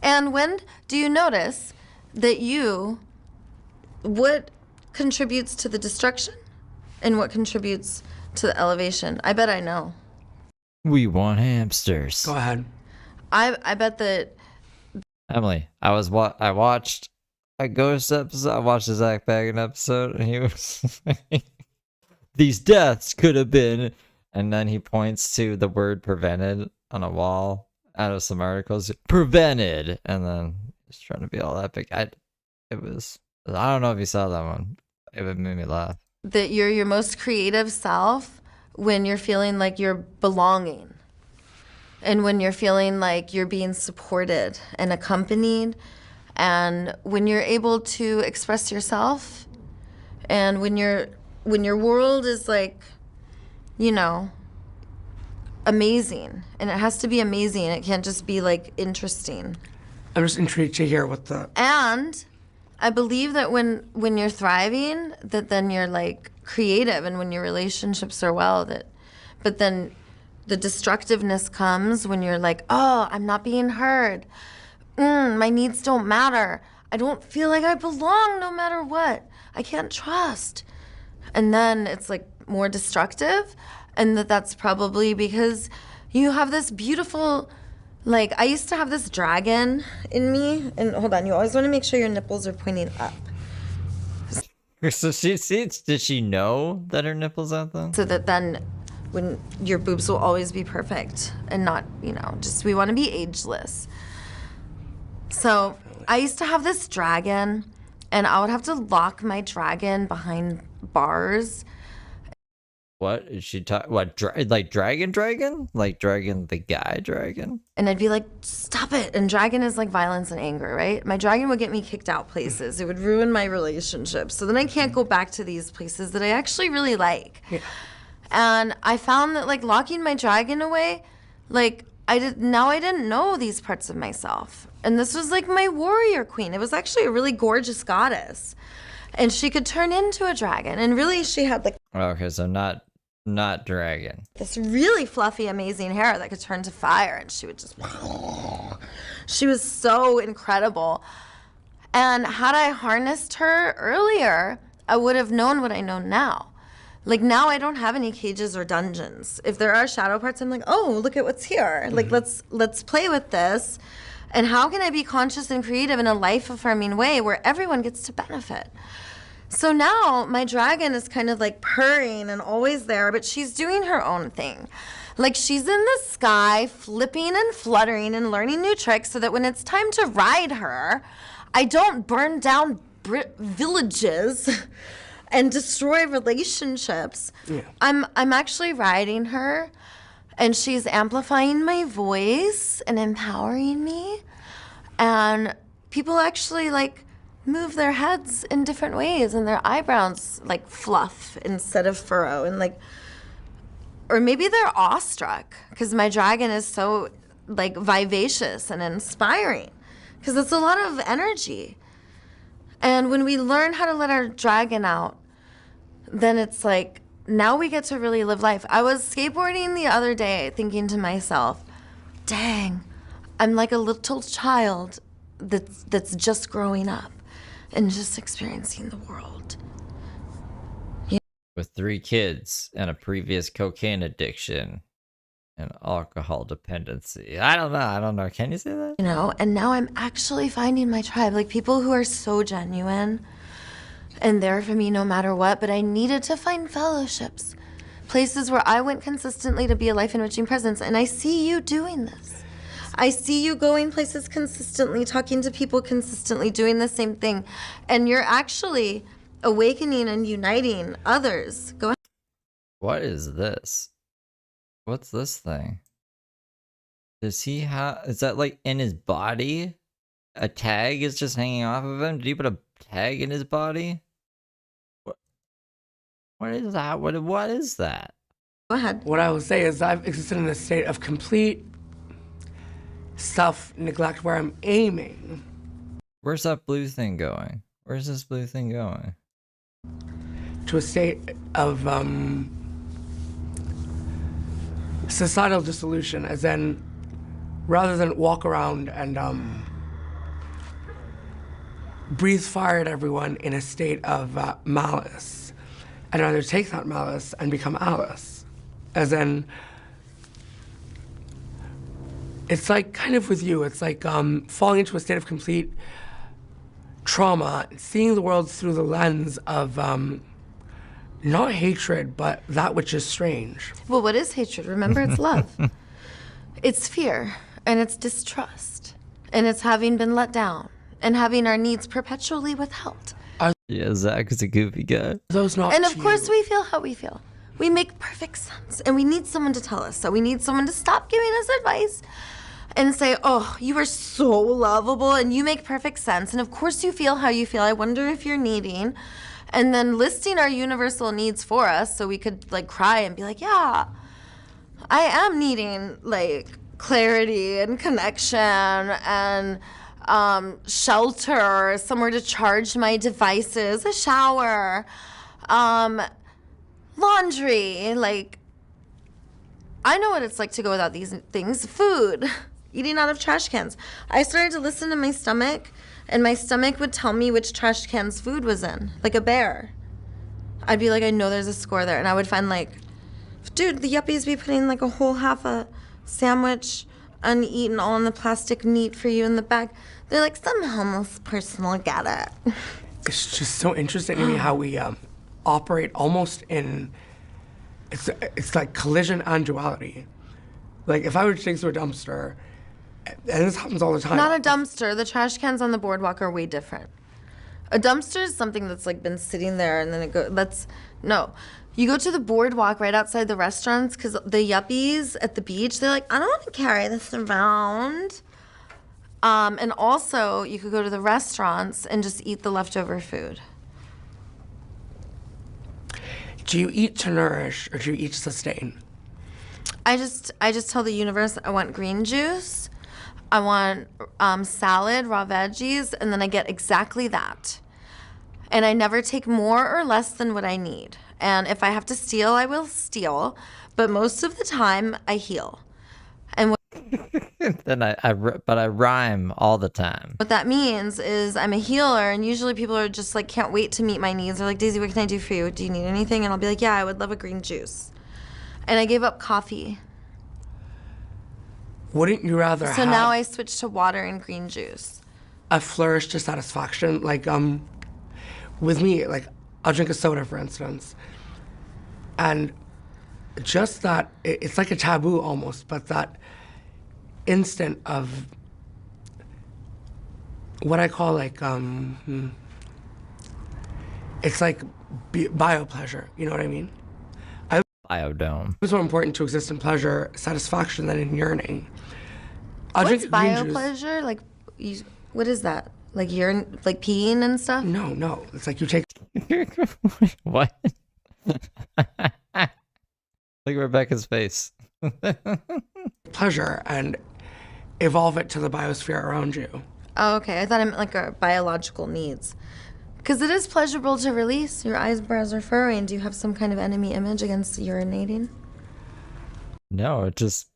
And when do you notice that what contributes to the destruction and what contributes to the elevation? I bet I know. We want hamsters. Go ahead. I bet that Emily, I watched a Ghost episode. I watched a Zach Bagan episode, and he was like, these deaths could have been, and then he points to the word prevented on a wall out of some articles. Prevented, and then he's trying to be all epic. I don't know if you saw that one. It made me laugh. that you're your most creative self when you're feeling like you're belonging. And when you're feeling like you're being supported and accompanied, and when you're able to express yourself, and when your world is like, amazing. And it has to be amazing. It can't just be like interesting. I'm just intrigued to hear what the... And I believe that when you're thriving, that then you're like creative, and when your relationships are well, but then the destructiveness comes when you're like, oh, I'm not being heard. My needs don't matter. I don't feel like I belong no matter what. I can't trust. And then it's like more destructive. And that's probably because you have this beautiful, like, I used to have this dragon in me. And hold on, you always want to make sure your nipples are pointing up. So did she know that her nipples out then? So that then when your boobs will always be perfect and not, just we want to be ageless. So I used to have this dragon, and I would have to lock my dragon behind bars. What is she talking? What, like dragon? Like Dragon the guy dragon? And I'd be like, stop it. And dragon is like violence and anger, right? My dragon would get me kicked out places. It would ruin my relationship. So then I can't go back to these places that I actually really like. Yeah. And I found that like locking my dragon away, like I didn't know these parts of myself. And this was like my warrior queen. It was actually a really gorgeous goddess. And she could turn into a dragon. And really she had like Okay, so not dragon. this really fluffy, amazing hair that could turn to fire, and she would just, she was so incredible. And had I harnessed her earlier, I would have known what I know now. Like now I don't have any cages or dungeons. If there are shadow parts, I'm like, oh, look at what's here. Like let's play with this. And how can I be conscious and creative in a life-affirming way where everyone gets to benefit? So now my dragon is kind of like purring and always there, but she's doing her own thing. Like she's in the sky, flipping and fluttering and learning new tricks so that when it's time to ride her, I don't burn down villages and destroy relationships. Yeah. I'm actually riding her, and she's amplifying my voice and empowering me. And people actually like move their heads in different ways, and their eyebrows like fluff instead of furrow, and like, or maybe they're awestruck because my dragon is so like vivacious and inspiring, because it's a lot of energy. And when we learn how to let our dragon out, then it's like now we get to really live life. I was skateboarding the other day thinking to myself, dang, I'm like a little child that's just growing up and just experiencing the world. With 3 kids and a previous cocaine addiction and alcohol dependency. I don't know. Can you say that? And now I'm actually finding my tribe, like people who are so genuine and there for me no matter what. But I needed to find fellowships, places where I went consistently to be a life-enriching presence. And I see you doing this. I see you going places consistently, talking to people consistently, doing the same thing. And you're actually awakening and uniting others. Go ahead. What is this? What's this thing? Does he have... Is that like in his body? A tag is just hanging off of him? Did he put a tag in his body? What is that? What is that? Go ahead. What I will say is I've existed in a state of complete self-neglect where I'm aiming. Where's that blue thing going? Where's this blue thing going? To a state of societal dissolution, as in, rather than walk around and breathe fire at everyone in a state of malice, I'd rather take that malice and become Alice. As in, it's like kind of with you, it's like falling into a state of complete trauma, seeing the world through the lens of not hatred, but that which is strange. Well, what is hatred? Remember, it's love. It's fear, and it's distrust, and it's having been let down, and having our needs perpetually withheld. Yeah, Zach is a goofy guy. Those not and of course we feel how we feel. We make perfect sense, and we need someone to tell us. So we need someone to stop giving us advice and say, oh, you are so lovable and you make perfect sense. And of course you feel how you feel. I wonder if you're needing. And then listing our universal needs for us so we could like cry and be like, yeah, I am needing like clarity and connection and shelter, somewhere to charge my devices, a shower, laundry. Like, I know what it's like to go without these things. Food, eating out of trash cans. I started to listen to my stomach and my stomach would tell me which trash can's food was in, like a bear. I'd be like, I know there's a score there. And I would find like, dude, the yuppies be putting like a whole half a sandwich uneaten all in the plastic neat for you in the bag. They're like, some homeless person will get it. It's just so interesting to me how we operate almost in, it's like collision and duality. Like if I were to take to a dumpster, and this happens all the time. Not a dumpster. The trash cans on the boardwalk are way different. A dumpster is something that's like been sitting there and then it goes, no. You go to the boardwalk right outside the restaurants because the yuppies at the beach, they're like, I don't want to carry this around. And also, you could go to the restaurants and just eat the leftover food. Do you eat to nourish or do you eat to sustain? I just tell the universe I want green juice, I want salad, raw veggies, and then I get exactly that. And I never take more or less than what I need. And if I have to steal, I will steal. But most of the time, I heal. And Then I rhyme all the time. what that means is I'm a healer, and usually people are just like, can't wait to meet my needs. They're like, Daisy, what can I do for you? Do you need anything? And I'll be like, yeah, I would love a green juice. And I gave up coffee. Wouldn't you rather So have now I switched to water and green juice. a flourish to satisfaction? Like, with me, like, I'll drink a soda, for instance. And just that, it's like a taboo almost, but that instant of what I call like, it's like biopleasure, you know what I mean? Biodome. It's more important to exist in pleasure, satisfaction than in yearning. I'll What's drink green juice. biopleasure? Like, what is that? Like urine, like peeing and stuff? No. It's like you take What? Look at Rebecca's face. pleasure and evolve it to the biosphere around you. Oh, okay. I thought I meant like our biological needs. Because it is pleasurable to release. Your eyebrows are furry, and do you have some kind of enemy image against urinating? No, it just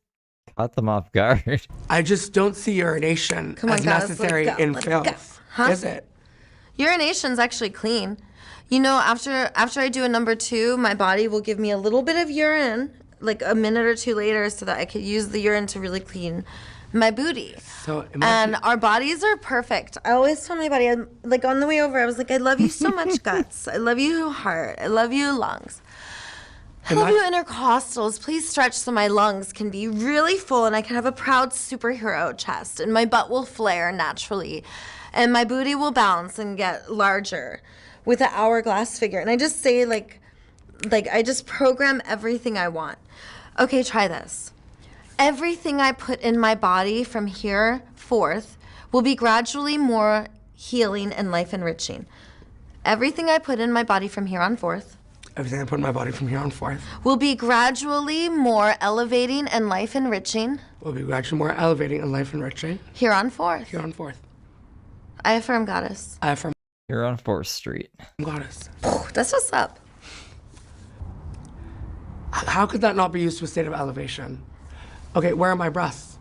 caught them off guard. I just don't see urination Come on, as guys, necessary let it go, in let it go. filth. Huh? Is it? Urination's actually clean. You know, after I do a number 2, my body will give me a little bit of urine, like a minute or 2 later, so that I could use the urine to really clean my booty. So And imagine, our bodies are perfect. I always tell my body, I'm, like on the way over, I was like, I love you so much, guts. I love you, heart. I love you, lungs. I love you, intercostals. Please stretch so my lungs can be really full and I can have a proud superhero chest, and my butt will flare naturally, and my booty will bounce and get larger with an hourglass figure. And I just say like I just program everything I want. Okay, try this. Everything I put in my body from here forth will be gradually more healing and life enriching. Everything I put in my body from here on forth everything I put in my body from here on forth will be gradually more elevating and life enriching will be gradually more elevating and life enriching here on forth. here on forth. I affirm, goddess. I affirm You're on 4th Street. goddess. That's what's up. How could that not be used to a state of elevation? Okay, where are my breasts?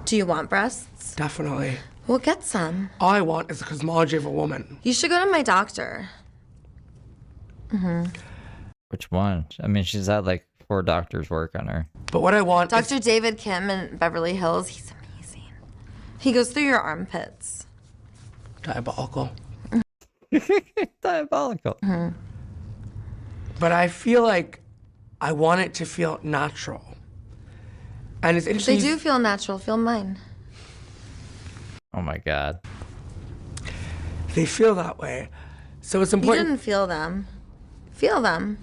Do you want breasts? Definitely. We'll get some. All I want is the cosmology of a woman. You should go to my doctor. Which one? I mean, she's had like 4 doctors work on her. But what I want is Dr. David Kim in Beverly Hills. He's amazing. He goes through your armpits. diabolical. Diabolical. But I feel like I want it to feel natural. And it's They interesting. do feel natural. Feel mine. Oh my god. They feel that way. So it's You important. didn't feel them. Feel them.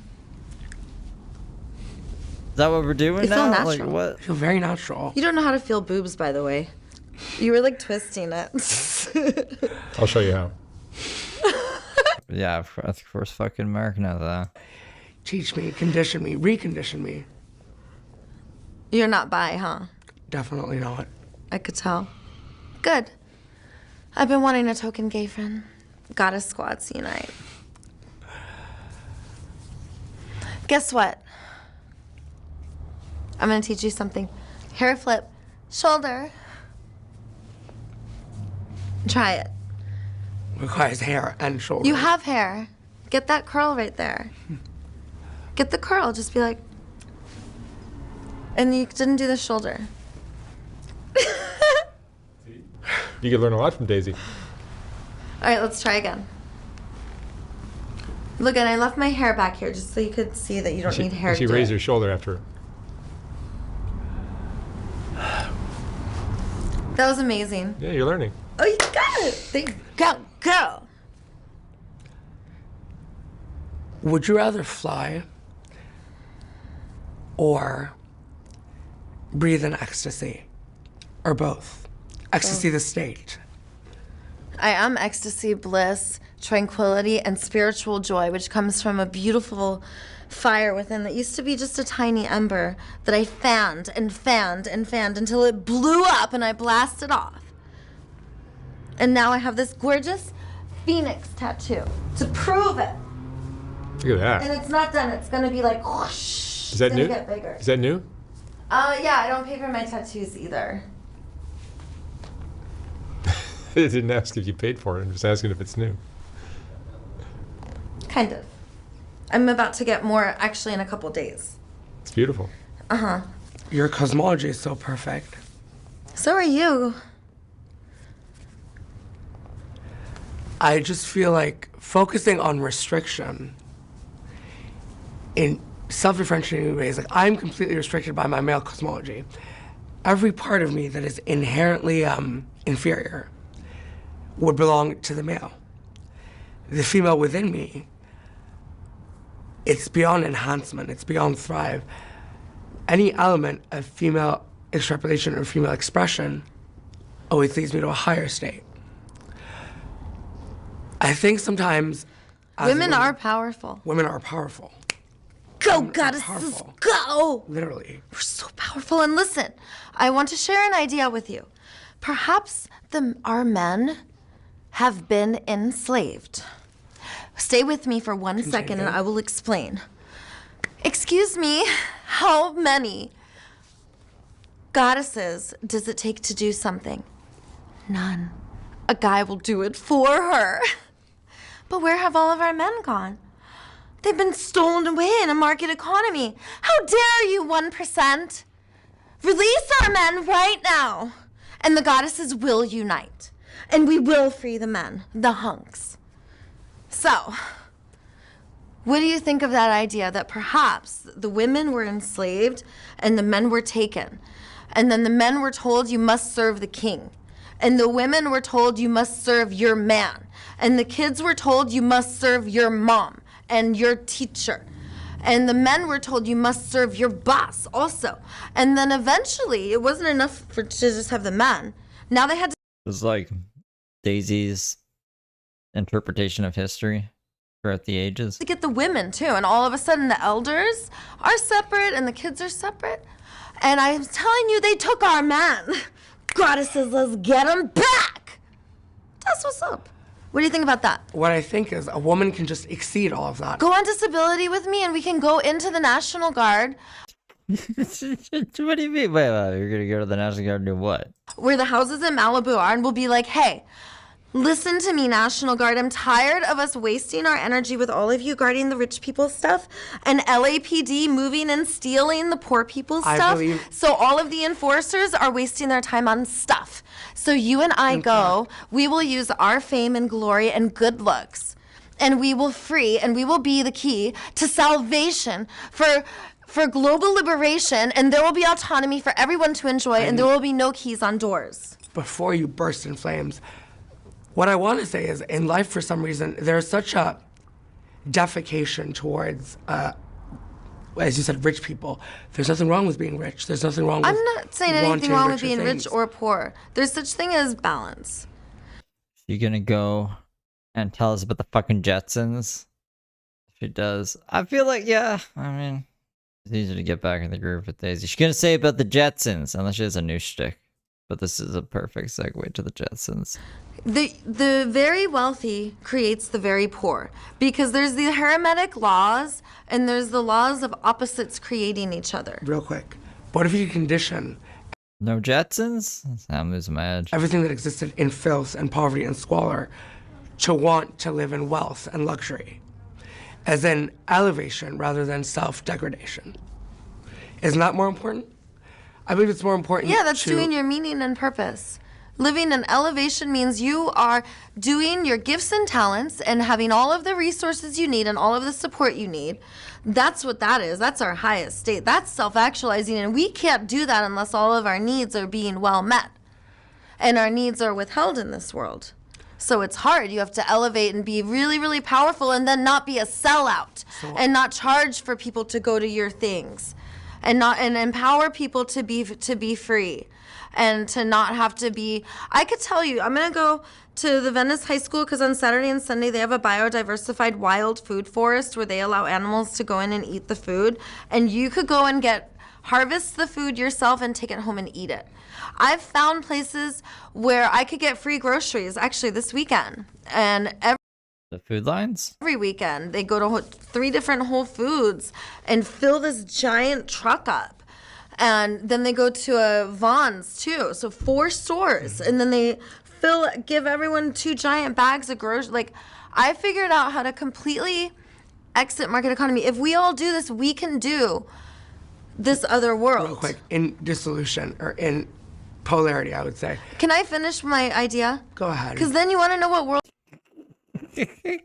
Is that what we're doing They feel now? Like natural. what? They feel very natural. You don't know how to feel boobs, by the way. You were like twisting it. I'll show you how. Yeah, of course fucking America knows that. Teach me, condition me, recondition me. You're not bi, huh? Definitely not. I could tell. Good. I've been wanting a token gay friend. Goddess squads unite. Guess what? I'm gonna teach you something. Hair flip, shoulder. Try it. Requires hair and shoulders. You have hair. Get that curl right there. Get the curl. Just be like. And you didn't do the shoulder. You could learn a lot from Daisy. All right, let's try again. Look, and I left my hair back here just so you could see that you don't need hair. She to do raised it. her shoulder after. That was amazing. Yeah, you're learning. Oh, you got it. There you go, girl. Would you rather fly or breathe in ecstasy? Or both? Ecstasy, the state. I am ecstasy, bliss, tranquility, and spiritual joy, which comes from a beautiful fire within that used to be just a tiny ember that I fanned and fanned and fanned until it blew up and I blasted off. And now I have this gorgeous phoenix tattoo to prove it. Look at And that. it's not done. It's going to be like whoosh. Is that it's new? gonna get bigger. Is that new? Yeah, I don't pay for my tattoos either. I didn't ask if you paid for it. I'm just asking if it's new. Kind of. I'm about to get more actually in a couple days. It's beautiful. Your cosmology is so perfect. So are you. I just feel like focusing on restriction in self-differentiating ways, like I'm completely restricted by my male cosmology. Every part of me that is inherently inferior would belong to the male. The female within me, it's beyond enhancement, it's beyond thrive. Any element of female extrapolation or female expression always leads me to a higher state. I think sometimes as Women are powerful. women are powerful, Go, Women are goddesses, powerful. go! literally. We're so powerful. And listen, I want to share an idea with you. Perhaps our men have been enslaved. Stay with me for 1 second and I will explain. Excuse me, how many goddesses does it take to do something? None. A guy will do it for her. But where have all of our men gone? They've been stolen away in a market economy. How dare you, 1%? Release our men right now, and the goddesses will unite, and we will free the men, the hunks. So, what do you think of that idea that perhaps the women were enslaved and the men were taken, and then the men were told you must serve the king, and the women were told you must serve your man, and the kids were told you must serve your mom and your teacher. And the men were told you must serve your boss also. And then eventually, it wasn't enough to just have the men. Now they had It was like Daisy's interpretation of history throughout the ages. to get the women too. And all of a sudden, the elders are separate and the kids are separate. And I'm telling you, they took our men. Goddesses, let's get them back. That's what's up. What do you think about that? What I think is a woman can just exceed all of that. Go on disability with me and we can go into the National Guard What do you mean? Wait, you're gonna go to the National Guard and do what? where the houses in Malibu are and we'll be like, hey, listen to me, National Guard. I'm tired of us wasting our energy with all of you guarding the rich people stuff and LAPD moving and stealing the poor people's I stuff. believe- So all of the enforcers are wasting their time on stuff. So you and I go, we will use our fame and glory and good looks, and we will free and we will be the key to salvation for global liberation, and there will be autonomy for everyone to enjoy, and there will be no keys on doors. Before you burst in flames, what I want to say is in life, for some reason, there's such a defecation towards, as you said, rich people. There's nothing wrong with being rich. There's nothing wrong with I'm not saying wanting anything wrong with richer being things. rich or poor. There's such thing as balance. You gonna go and tell us about the fucking Jetsons? If she does, I feel like, yeah, I mean, it's easy to get back in the groove with Daisy. She's gonna say about the Jetsons, unless she has a new shtick. But this is a perfect segue to the Jetsons. The very wealthy creates the very poor because there's the Hermetic laws and there's the laws of opposites creating each other. Real quick, what if you condition No Jetsons? I'm losing my edge. everything that existed in filth and poverty and squalor to want to live in wealth and luxury, as in elevation rather than self-degradation. Isn't that more important? I believe it's more important. Yeah, that's to, doing your meaning and purpose. Living in elevation means you are doing your gifts and talents and having all of the resources you need and all of the support you need. That's what that is. That's our highest state. That's self-actualizing, and we can't do that unless all of our needs are being well met. And our needs are withheld in this world. So it's hard. You have to elevate and be really, really powerful and then not be a sellout and not charge for people to go to your things and empower people to be free and to not have to be. I could tell you, I'm going to go to the Venice High School because on Saturday and Sunday they have a biodiversified wild food forest where they allow animals to go in and eat the food, and you could go and harvest the food yourself and take it home and eat it. I've found places where I could get free groceries, actually this weekend, and The food lines? every weekend they go to 3 different Whole Foods and fill this giant truck up. And then they go to a Vons too, so 4 stores, and then they give everyone 2 giant bags of groceries. Like, I figured out how to completely exit market economy. If we all do this, we can do this other world. real quick, in dissolution or in polarity, I would say. Can I finish my idea? Go ahead. Because then you want to know what world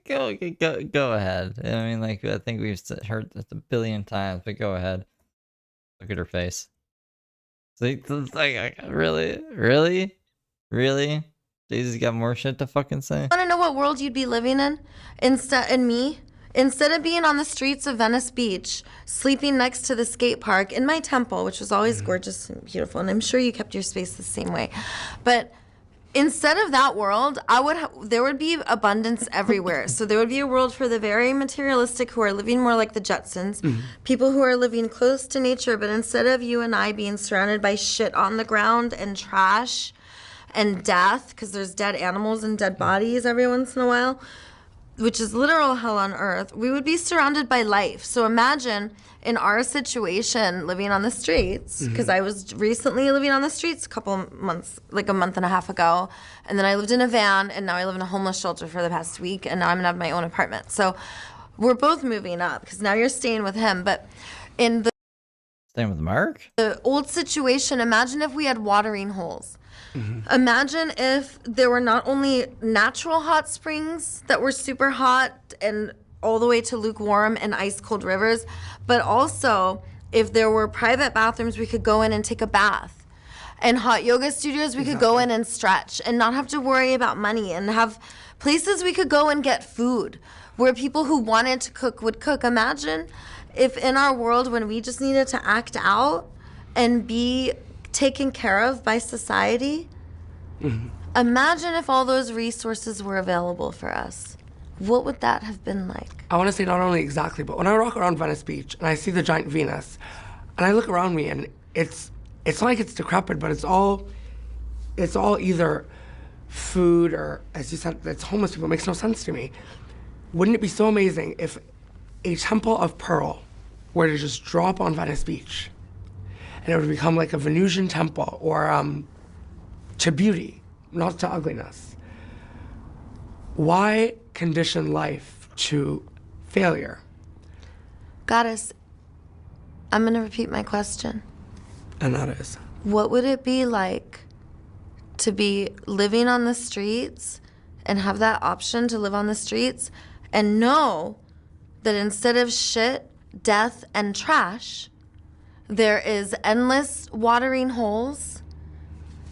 Go ahead. I mean, like, I think we've heard this 1 billion times, but go ahead. Look at her face. Like, really? Daisy's got more shit to fucking say? want to know what world you'd be living in instead of being on the streets of Venice Beach, sleeping next to the skate park in my temple, which was always gorgeous and beautiful, and I'm sure you kept your space the same way. But instead of that world, there would be abundance everywhere. So there would be a world for the very materialistic who are living more like the Jetsons, people who are living close to nature, but instead of you and I being surrounded by shit on the ground and trash and death, because there's dead animals and dead bodies every once in a while, which is literal hell on earth, we would be surrounded by life. So imagine in our situation living on the streets, because I was recently living on the streets a couple months, like a month and a half ago, and then I lived in a van, and now I live in a homeless shelter for the past week, and now I'm gonna have my own apartment. So we're both moving up, because now you're staying with him. But in Staying with Mark? the old situation, imagine if we had watering holes. Imagine if there were not only natural hot springs that were super hot and all the way to lukewarm and ice cold rivers, but also if there were private bathrooms we could go in and take a bath, and hot yoga studios we could go in and stretch and not have to worry about money, and have places we could go and get food where people who wanted to cook would cook. Imagine if in our world when we just needed to act out and be taken care of by society, imagine if all those resources were available for us. What would that have been like? I want to say not only exactly, but when I walk around Venice Beach and I see the giant Venus, and I look around me and it's not like it's decrepit, but it's all either food or, as you said, it's homeless people. It makes no sense to me. Wouldn't it be so amazing if a temple of pearl were to just drop on Venice Beach, and it would become like a Venusian temple, or to beauty, not to ugliness? Why condition life to failure? Goddess, I'm going to repeat my question. And that is, What would it be like to be living on the streets and have that option to live on the streets and know that instead of shit, death, and trash, there is endless watering holes,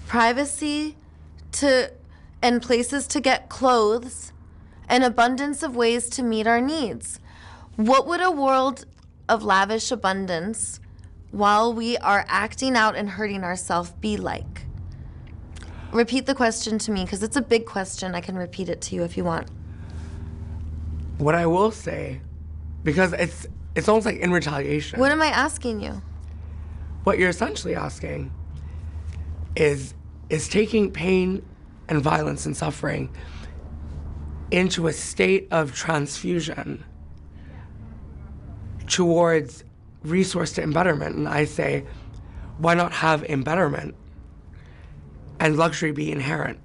privacy and places to get clothes, and abundance of ways to meet our needs? What would a world of lavish abundance while we are acting out and hurting ourselves be like? Repeat the question to me, because it's a big question. I can repeat it to you if you want. what I will say, because it's almost like in retaliation. What am I asking you? What you're essentially asking is taking pain and violence and suffering into a state of transfusion towards resource to embetterment. And I say, why not have embetterment and luxury be inherent.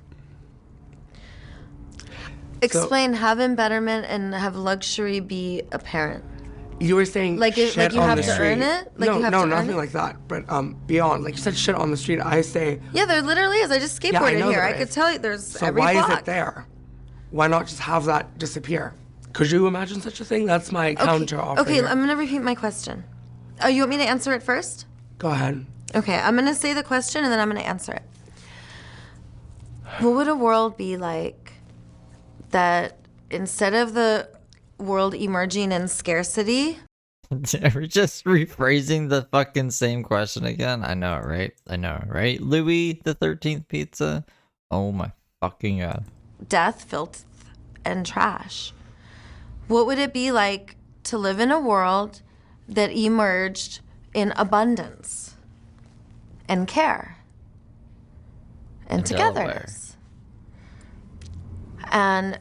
Explain have embetterment and have luxury be apparent. You were saying Like shit like you on have the to street. earn it? Like no, you have no, to earn nothing it? like that. But beyond, like you said, shit on the street. I say, Yeah, there literally is. I just I skateboarded know here. there I could is. tell you there's so every why block. is it there? Why not just have that disappear? Could you imagine such a thing? That's my counter offer. Okay, I'm gonna repeat my question. Oh, you want me to answer it first? Go ahead. Okay, I'm gonna say the question and then I'm gonna answer it. What would a world be like that instead of the world emerging in scarcity, We're just rephrasing the fucking same question again. I know, right? I know, right? Louis the 13th pizza. Oh my fucking god. death, filth, and trash? What would it be like to live in a world that emerged in abundance and care and Delaware. togetherness? And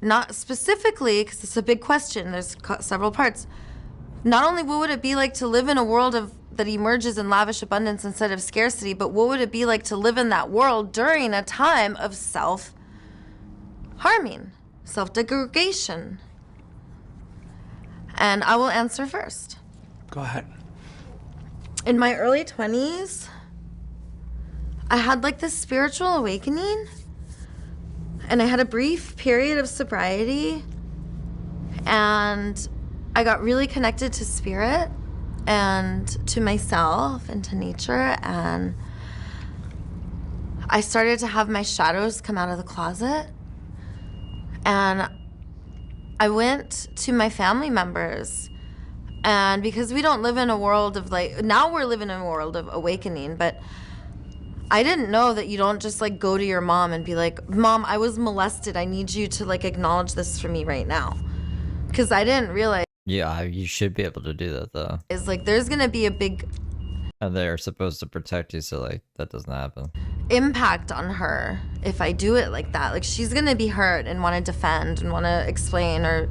not specifically, because it's a big question, there's several parts. Not only what would it be like to live in a world that emerges in lavish abundance instead of scarcity, but what would it be like to live in that world during a time of self-harming, self-degradation? And I will answer first. Go ahead. In my early 20s, I had like this spiritual awakening, and I had a brief period of sobriety, and I got really connected to spirit and to myself and to nature, and I started to have my shadows come out of the closet. And I went to my family members, and because we don't live in a world of like, now we're living in a world of awakening, but I didn't know that you don't just like go to your mom and be like, Mom, I was molested. I need you to like acknowledge this for me right now. Because I didn't realize Yeah, you should be able to do that though. is like there's gonna be a big And they're supposed to protect you, so like that doesn't happen. impact on her if I do it like that. Like she's gonna be hurt and want to defend and want to explain, or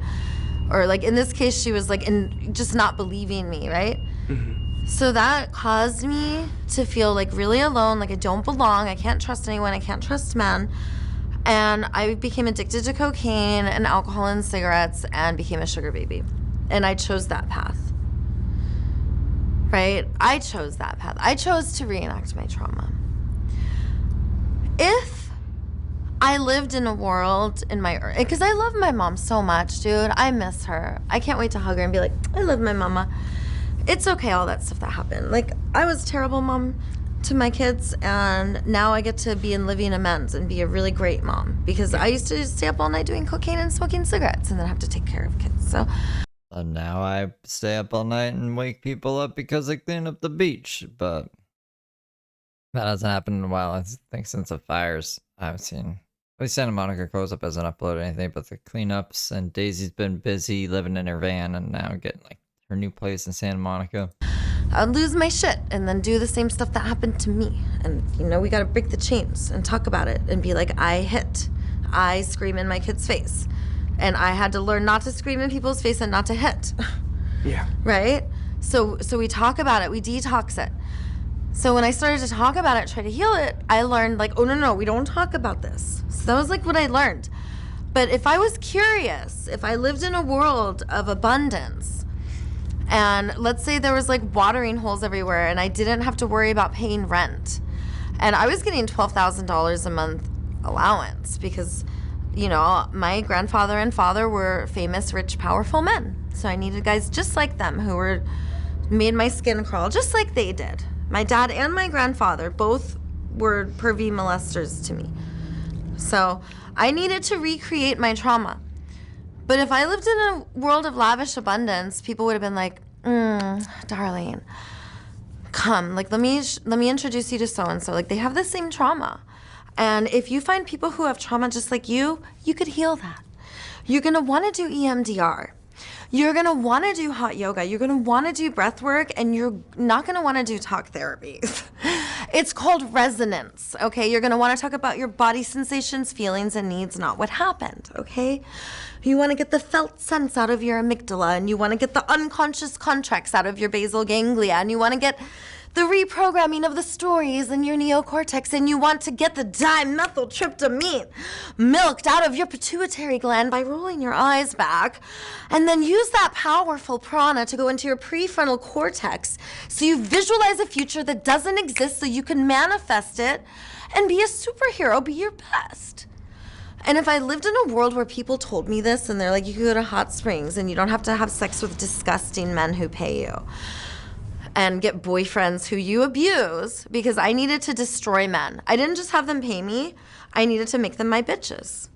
like in this case she was like just not believing me, right? So that caused me to feel like really alone, like I don't belong, I can't trust anyone, I can't trust men. And I became addicted to cocaine and alcohol and cigarettes and became a sugar baby. And I chose that path. Right? I chose that path. I chose to reenact my trauma. If I lived in a world in my, because I love my mom so much, dude. I miss her. I can't wait to hug her and be like, I love my mama. It's okay, all that stuff that happened. Like, I was a terrible mom to my kids, and now I get to be in living amends and be a really great mom, because I used to stay up all night doing cocaine and smoking cigarettes and then have to take care of kids. So And now I stay up all night and wake people up because I clean up the beach, but that hasn't happened in a while. I think since the fires I've seen. At least Santa Monica Close-Up hasn't uploaded anything but the cleanups, and Daisy's been busy living in her van and now getting like her new place in Santa Monica. I'd lose my shit and then do the same stuff that happened to me. And, you know, we got to break the chains and talk about it and be like, I hit. I scream in my kid's face. And I had to learn not to scream in people's face and not to hit. Yeah. Right? So we talk about it. We detox it. So when I started to talk about it, try to heal it, I learned like, oh, no, we don't talk about this. So that was like what I learned. But if I was curious, if I lived in a world of abundance, and let's say there was like watering holes everywhere and I didn't have to worry about paying rent, and I was getting $12,000 a month allowance because, you know, my grandfather and father were famous, rich, powerful men. So I needed guys just like them who made my skin crawl just like they did. My dad and my grandfather both were pervy molesters to me. So I needed to recreate my trauma. But if I lived in a world of lavish abundance, people would have been like, darling, come, like, let me introduce you to so-and-so. Like, they have the same trauma. And if you find people who have trauma just like you could heal that. You're gonna wanna do EMDR. You're gonna wanna do hot yoga. You're gonna wanna do breath work, and you're not gonna wanna do talk therapy. It's called resonance, okay? You're gonna wanna talk about your body sensations, feelings, and needs, not what happened, okay? You wanna get the felt sense out of your amygdala, and you wanna get the unconscious contracts out of your basal ganglia, and you wanna get the reprogramming of the stories in your neocortex, and you want to get the dimethyltryptamine milked out of your pituitary gland by rolling your eyes back, and then use that powerful prana to go into your prefrontal cortex so you visualize a future that doesn't exist so you can manifest it and be a superhero, be your best. And if I lived in a world where people told me this and they're like, you can go to hot springs and you don't have to have sex with disgusting men who pay you and get boyfriends who you abuse, because I needed to destroy men. I didn't just have them pay me, I needed to make them my bitches.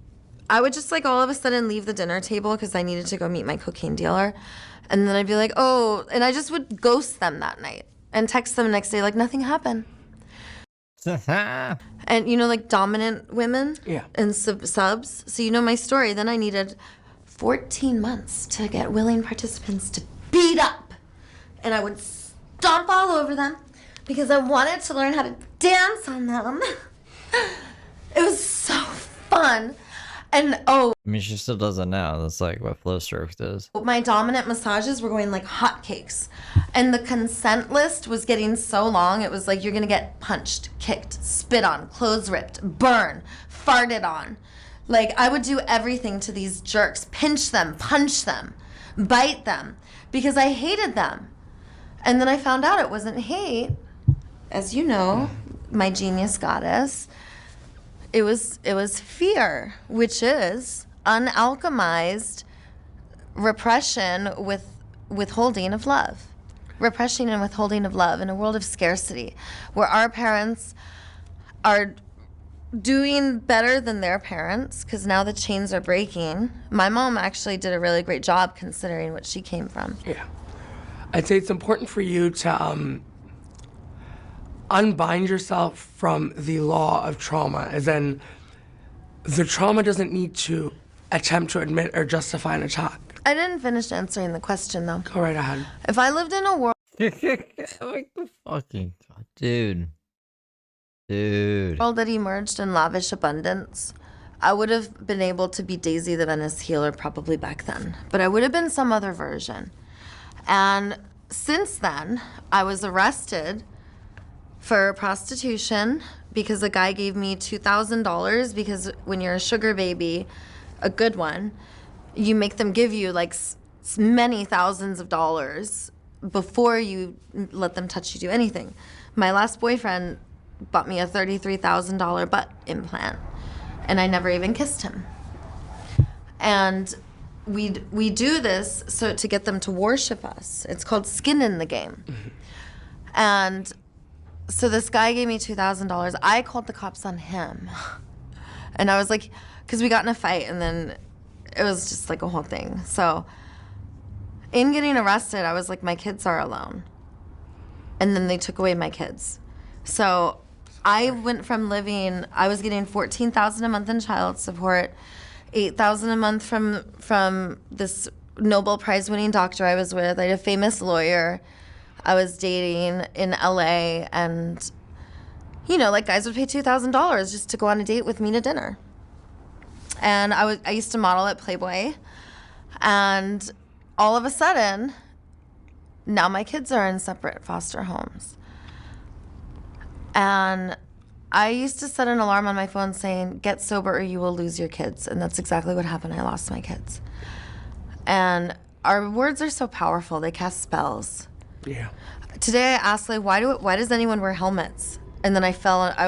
I would just like all of a sudden leave the dinner table because I needed to go meet my cocaine dealer. And then I'd be like, oh, and I just would ghost them that night and text them the next day like nothing happened. And you know, like dominant women and subs. So you know my story. Then I needed 14 months to get willing participants to beat up. And I would stomp all over them because I wanted to learn how to dance on them. It was so fun. And I mean, she still does it now. That's like what Flow Stroke does. my dominant massages were going like hotcakes. And the consent list was getting so long, it was like you're gonna get punched, kicked, spit on, clothes ripped, burn, farted on. Like I would do everything to these jerks, pinch them, punch them, bite them, because I hated them. And then I found out it wasn't hate. As you know, my genius goddess, it was fear, which is unalchemized repression with withholding of love. Repression and withholding of love in a world of scarcity, where our parents are doing better than their parents because now the chains are breaking. My mom actually did a really great job considering what she came from. Yeah. I'd say it's important for you to unbind yourself from the law of trauma, as in the trauma doesn't need to attempt to admit or justify an attack. I didn't finish answering the question though. Go right ahead. If I lived in a world Like the fucking god, dude. that emerged in lavish abundance, I would have been able to be Daisy the Venice healer probably back then, but I would have been some other version. And since then, I was arrested for prostitution because a guy gave me $2,000 because when you're a sugar baby, a good one, you make them give you like many thousands of dollars before you let them touch you, do anything. My last boyfriend bought me a $33,000 butt implant and I never even kissed him. And we do this so to get them to worship us. It's called skin in the game. And so this guy gave me $2,000. I called the cops on him. And I was like, because we got in a fight and then it was just like a whole thing. So in getting arrested, I was like, my kids are alone. And then they took away my kids. So I went from living, I was getting $14,000 a month in child support, $8,000 a month from this Nobel Prize winning doctor I was with. I had a famous lawyer I was dating in LA, and you know, like guys would pay $2,000 just to go on a date with me to dinner. And I used to model at Playboy, and all of a sudden, now my kids are in separate foster homes. And I used to set an alarm on my phone saying, get sober or you will lose your kids. And that's exactly what happened. I lost my kids. And our words are so powerful. They cast spells. Yeah. Today I asked, like, why does anyone wear helmets? And then I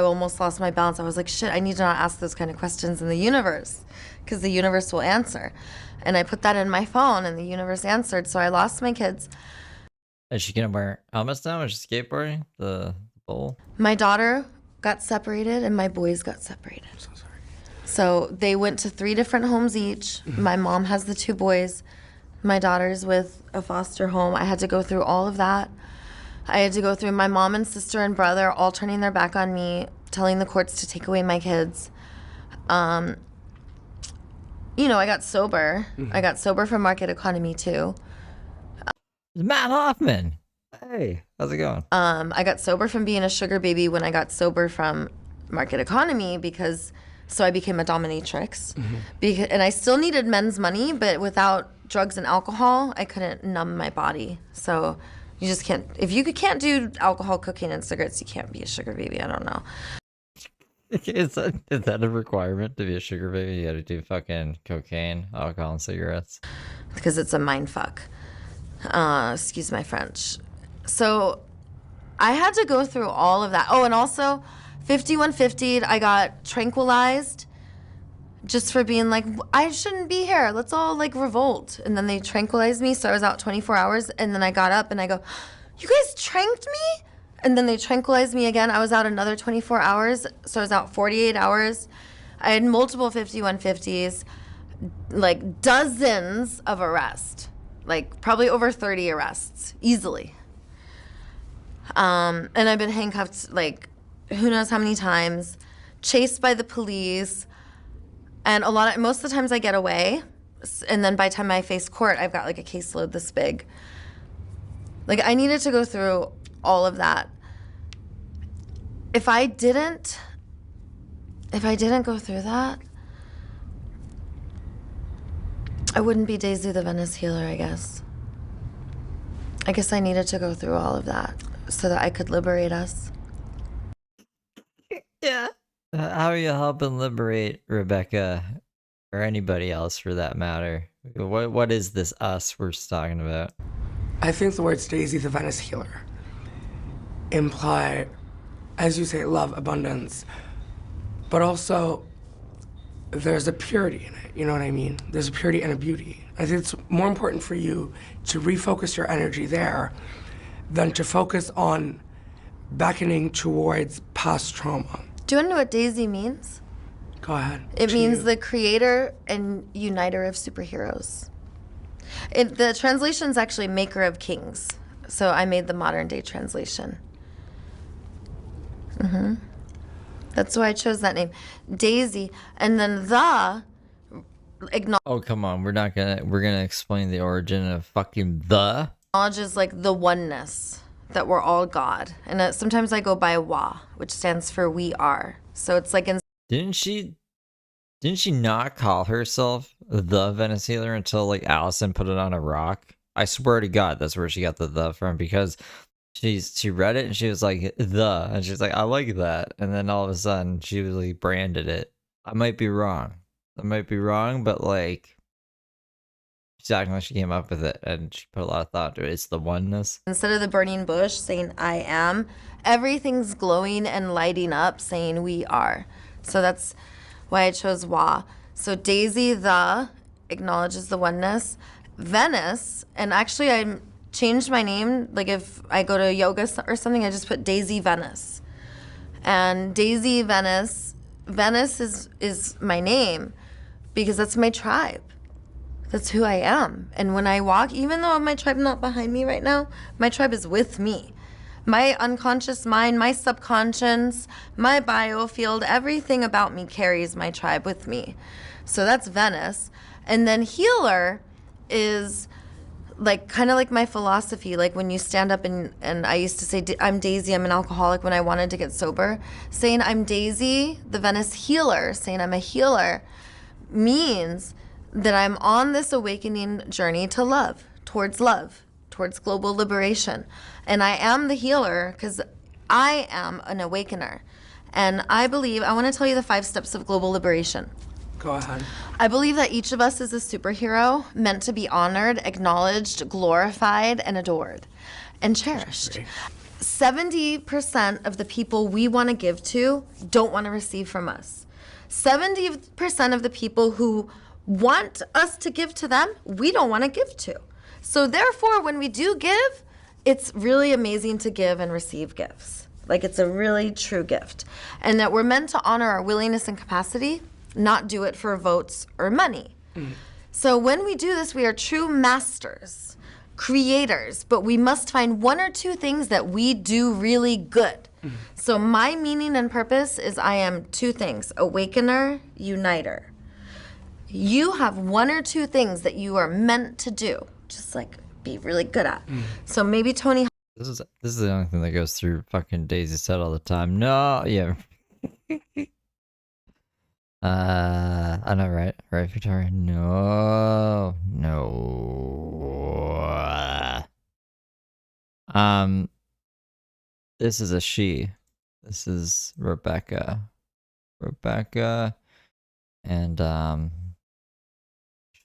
almost lost my balance. I was like, shit, I need to not ask those kind of questions in the universe because the universe will answer. And I put that in my phone and the universe answered. So I lost my kids. Is she gonna wear helmets now? Is she skateboarding the bowl? My daughter got separated and my boys got separated. I'm so sorry. So they went to 3 different homes each. My mom has the 2 boys. My daughter's with a foster home. I had to go through all of that. I had to go through my mom and sister and brother all turning their back on me, telling the courts to take away my kids. You know, I got sober. I got sober from Market Economy too. It's Matt Hoffman. Hey, how's it going? I got sober from being a sugar baby when I got sober from Market Economy so I became a dominatrix. And I still needed men's money, but without drugs and alcohol, I couldn't numb my body. So You just can't. If you can't do alcohol, cocaine, and cigarettes, you can't be a sugar baby. I don't know. Is that a requirement to be a sugar baby? You gotta do fucking cocaine, alcohol, and cigarettes. Because it's a mind fuck. Excuse my French. So I had to go through all of that. Oh, and also 5150'd, I got tranquilized just for being like, I shouldn't be here. Let's all like revolt. And then they tranquilized me. So I was out 24 hours. And then I got up and I go, you guys tranked me? And then they tranquilized me again. I was out another 24 hours. So I was out 48 hours. I had multiple 5150s, like dozens of arrests, like probably over 30 arrests, easily. And I've been handcuffed like who knows how many times, chased by the police. And most of the times I get away, and then by the time I face court, I've got like a caseload this big. Like I needed to go through all of that. If I didn't go through that, I wouldn't be Daisy the Venice Healer, I guess. I guess I needed to go through all of that so that I could liberate us. Yeah. How are you helping liberate Rebecca, or anybody else for that matter? What is this us we're talking about? I think the words Daisy the Venice Healer imply, as you say, love, abundance, but also there's a purity in it, you know what I mean? There's a purity and a beauty. I think it's more important for you to refocus your energy there than to focus on beckoning towards past trauma. Do you want to know what Daisy means? Go ahead. It means the creator and uniter of superheroes. The translation's actually maker of kings. So I made the modern day translation. That's why I chose that name. Daisy. And then Oh, come on. We're gonna explain the origin of fucking the. acknowledges like the oneness, that we're all God. And sometimes I go by Wa, which stands for we are. So it's like in Didn't she not call herself the Venice Healer until like Allison put it on a rock? I swear to God, that's where she got the from, because she read it and she was like and she was like, I like that, and then all of a sudden she was like branded it. I might be wrong, but like she's acting like she came up with it and she put a lot of thought to it. It's the oneness. instead of the burning bush saying I am, everything's glowing and lighting up saying we are. So that's why I chose Wa. So Daisy the acknowledges the oneness. Venice, and actually I changed my name. Like if I go to yoga or something, I just put Daisy Venice. And Daisy Venice is my name because that's my tribe. That's who I am. And when I walk, even though my tribe's not behind me right now, my tribe is with me. My unconscious mind, my subconscious, my biofield, everything about me carries my tribe with me. So that's Venice. And then healer is like kind of like my philosophy. Like when you stand up and I used to say, I'm Daisy, I'm an alcoholic when I wanted to get sober. Saying I'm Daisy, the Venice healer, saying I'm a healer means that I'm on this awakening journey to love, towards global liberation. And I am the healer because I am an awakener. And I want to tell you the 5 steps of global liberation. Go ahead. I believe that each of us is a superhero meant to be honored, acknowledged, glorified, and adored, and cherished. 70% of the people we want to give to don't want to receive from us. 70% of the people who want us to give to them, we don't want to give to. So therefore, when we do give, it's really amazing to give and receive gifts. Like it's a really true gift. And that we're meant to honor our willingness and capacity, not do it for votes or money. So when we do this, we are true masters, creators, but we must find 1 or 2 things that we do really good. So my meaning and purpose is I am 2 things, awakener, uniter. You have 1 or 2 things that you are meant to do, just like be really good at. So maybe Tony. This is the only thing that goes through fucking Daisy's head all the time. No, yeah. I know, right? Right, Victoria? No. This is a she. This is Rebecca. And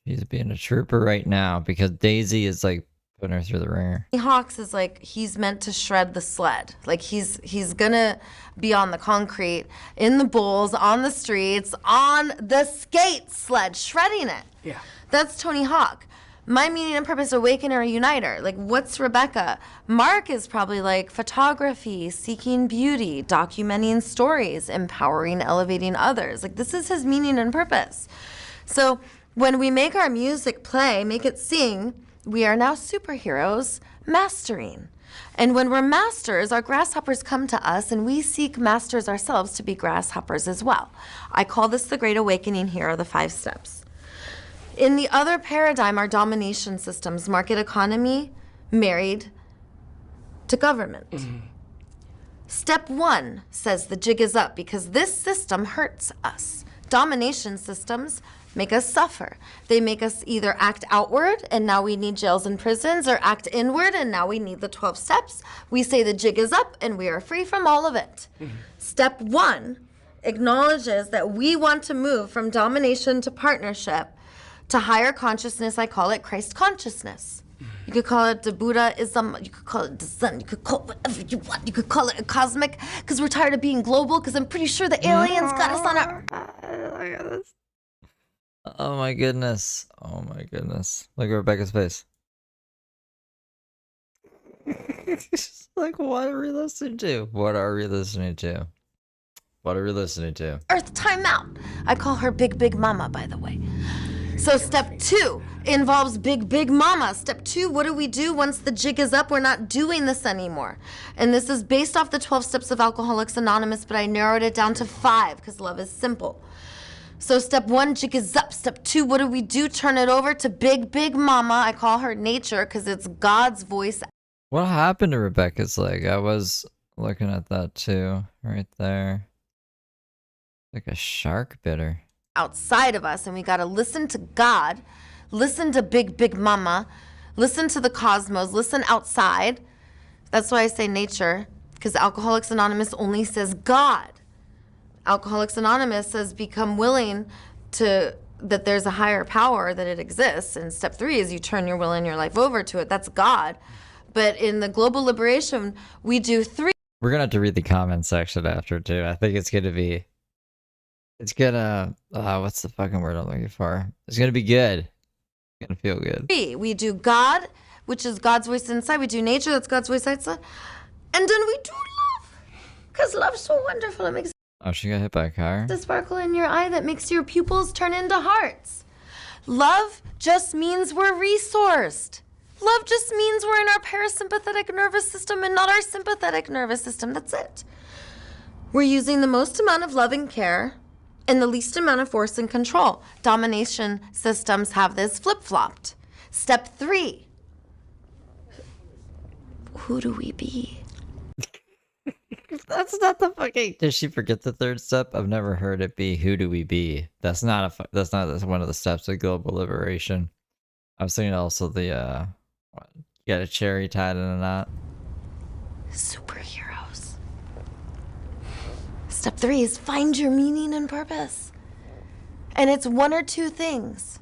she's being a trooper right now because Daisy is like putting her through the ringer. Hawks is like, he's meant to shred the sled. Like he's gonna be on the concrete, in the bowls, on the streets, on the skate sled, shredding it. Yeah. That's Tony Hawk. My meaning and purpose, awakener, uniter. Like, what's Rebecca? Mark is probably like photography, seeking beauty, documenting stories, empowering, elevating others. Like, this is his meaning and purpose. So when we make our music play, make it sing, we are now superheroes mastering. And when we're masters, our grasshoppers come to us and we seek masters ourselves to be grasshoppers as well. I call this the Great Awakening. Here are the 5 steps. In the other paradigm, our domination systems, market economy, married to government. Step 1 says the jig is up because this system hurts us. Domination systems make us suffer. They make us either act outward and now we need jails and prisons, or act inward and now we need the 12 steps. We say the jig is up and we are free from all of it. Step 1 acknowledges that we want to move from domination to partnership to higher consciousness. I call it Christ consciousness. You could call it the Buddhism, you could call it the Zen, you could call it whatever you want. You could call it a cosmic, because we're tired of being global, because I'm pretty sure the aliens got us on our... Oh my goodness. Oh my goodness. Look at Rebecca's face. Like, what are we listening to? What are we listening to? What are we listening to? Earth timeout. I call her Big Mama, by the way. So step 2 involves Big Mama. Step 2, what do we do once the jig is up? We're not doing this anymore. And this is based off the 12 steps of Alcoholics Anonymous, but I narrowed it down to 5 because love is simple. So step 1, jig is up. Step 2, what do we do? Turn it over to Big Mama. I call her nature because it's God's voice. What happened to Rebecca's leg? I was looking at that too, right there. Like a shark bit her. Outside of us, and we got to listen to God, listen to Big Mama, listen to the cosmos, listen outside. That's why I say nature, because Alcoholics Anonymous only says God. Alcoholics Anonymous says become willing to that there's a higher power, that it exists. And step 3 is you turn your will and your life over to it. That's God. But in the global liberation, we do 3. We're gonna have to read the comment section after too. I think it's gonna be. It's gonna, what's the fucking word I'm looking for? It's gonna be good. It's gonna feel good. We do God, which is God's voice inside. We do nature, that's God's voice outside. And then we do love, because love's so wonderful. It makes Oh, she got hit by a car? the sparkle in your eye that makes your pupils turn into hearts. Love just means we're resourced. Love just means we're in our parasympathetic nervous system and not our sympathetic nervous system. That's it. We're using the most amount of love and care and the least amount of force and control. Domination systems have this flip-flopped. Step 3. Who do we be? That's not the fucking. Did she forget the 3rd step? I've never heard it be. Who do we be? That's not a. That's not one of the steps of global liberation. I was thinking also the. What, you got a cherry tied in a knot. Superheroes. Step 3 is find your meaning and purpose. And it's 1 or 2 things.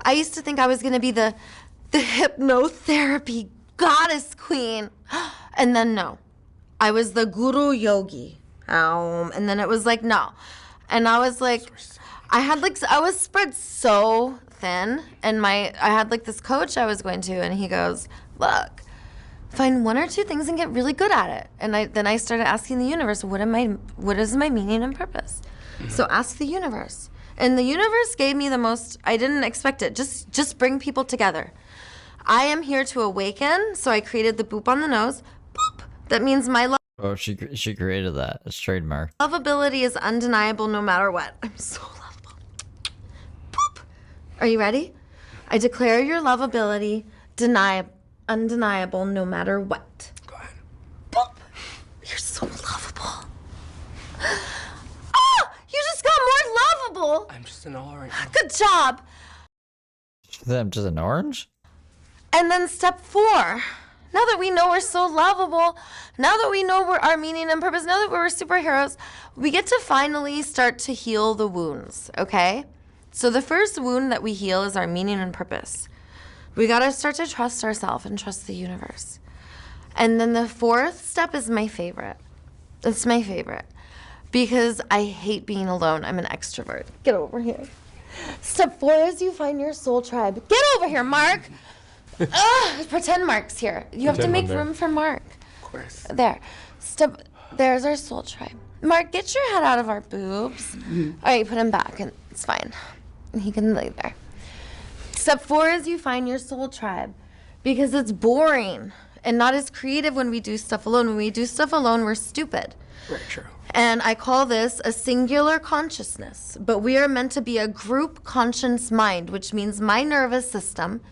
I used to think I was going to be the hypnotherapy goddess queen. And then no. I was the guru yogi. And then it was like, no. And I was like, I was spread so thin. And I had like this coach I was going to, and he goes, look, find 1 or 2 things and get really good at it. And then I started asking the universe, what is my meaning and purpose? So ask the universe. And the universe gave me the most, I didn't expect it. Just bring people together. I am here to awaken, so I created the boop on the nose. Boop. That means my Oh, she created that. It's trademark. lovability is undeniable no matter what. I'm so lovable. Boop. Are you ready? I declare your lovability undeniable no matter what. Go ahead. Boop. You're so lovable. Oh, you just got more lovable. I'm just in awe right now. Good job. I'm just an orange? And then step 4. now that we know we're so lovable, now that we know we're our meaning and purpose, now that we're superheroes, we get to finally start to heal the wounds, okay? So the first wound that we heal is our meaning and purpose. We gotta start to trust ourselves and trust the universe. And then the fourth step is my favorite. It's my favorite because I hate being alone. I'm an extrovert. Get over here. Step 4 is you find your soul tribe. Get over here, Mark. Pretend Mark's here. You have to Pretend make I'm there. room for Mark. Of course. There. There's our soul tribe. Mark, get your head out of our boobs. All right, put him back, and it's fine. He can lay there. Step 4 is you find your soul tribe because it's boring and not as creative when we do stuff alone. When we do stuff alone, we're stupid. Very true. And I call this a singular consciousness, but we are meant to be a group conscious mind, which means my nervous system,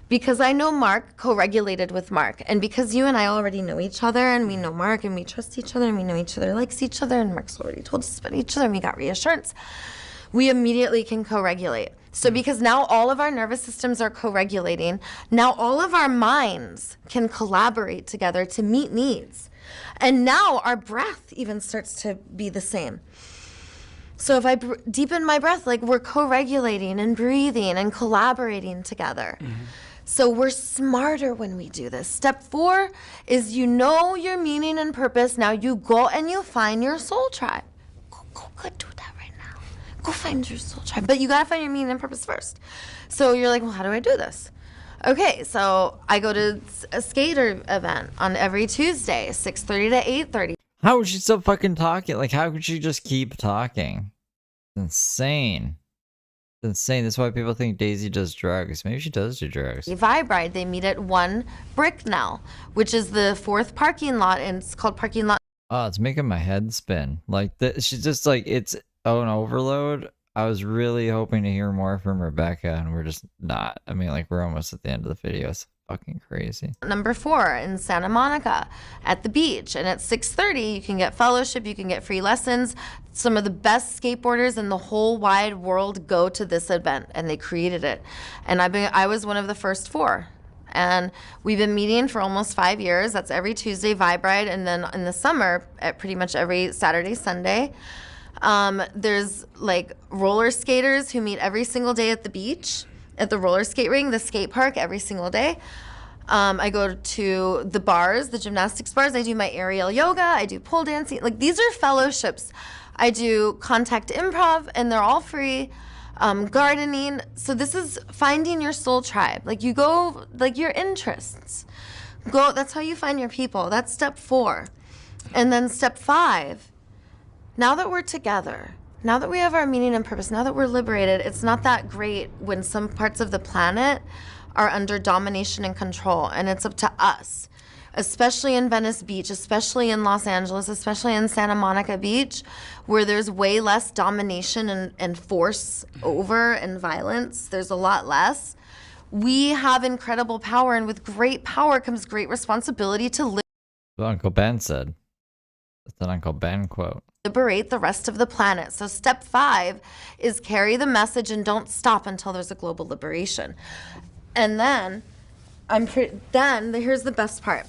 because I know Mark, co-regulated with Mark, and because you and I already know each other, and we know Mark, and we trust each other, and we know each other likes each other, and Mark's already told us about each other, and we got reassurance, we immediately can co-regulate. So because now all of our nervous systems are co-regulating, now all of our minds can collaborate together to meet needs. And now our breath even starts to be the same. So if I deepen my breath, like we're co-regulating and breathing and collaborating together. So we're smarter when we do this. Step 4 is you know your meaning and purpose. Now you go and you find your soul tribe. Go do that right now. Go find your soul tribe. But you gotta find your meaning and purpose first. So you're like, well, how do I do this? Okay, so I go to a skater event on every Tuesday, 6:30 to 8:30. How is she still fucking talking? Like, how could she just keep talking? It's insane. It's insane. That's why people think Daisy does drugs. Maybe she does do drugs. Vibe they meet at 1 Bricknell, which is the 4th parking lot, and it's called parking lot Oh, it's making my head spin. Like, she's just like, it's an overload. I was really hoping to hear more from Rebecca, and we're just not. I mean, like, we're almost at the end of the video. It's fucking crazy. number 4 in Santa Monica at the beach. And at 6:30, you can get fellowship, you can get free lessons. Some of the best skateboarders in the whole wide world go to this event, and they created it. And I was one of the first 4. And we've been meeting for almost 5 years. That's every Tuesday, Vibe Ride, and then in the summer, at pretty much every Saturday, Sunday. There's like roller skaters who meet every single day at the beach, at the roller skate ring, the skate park, every single day. I go to the bars, the gymnastics bars. I do my aerial yoga. I do pole dancing. Like, these are fellowships. I do contact improv, and they're all free. Gardening. So this is finding your soul tribe. Like, you go, like, your interests. Go. That's how you find your people. That's step 4. And then step 5. Now that we're together, now that we have our meaning and purpose, now that we're liberated, it's not that great when some parts of the planet are under domination and control, and it's up to us, especially in Venice Beach, especially in Los Angeles, especially in Santa Monica Beach, where there's way less domination and force over and violence. There's a lot less. We have incredible power, and with great power comes great responsibility to That's what Uncle Ben said. That's an Uncle Ben quote. liberate the rest of the planet. So step 5 is carry the message and don't stop until there's a global liberation. And then here's the best part.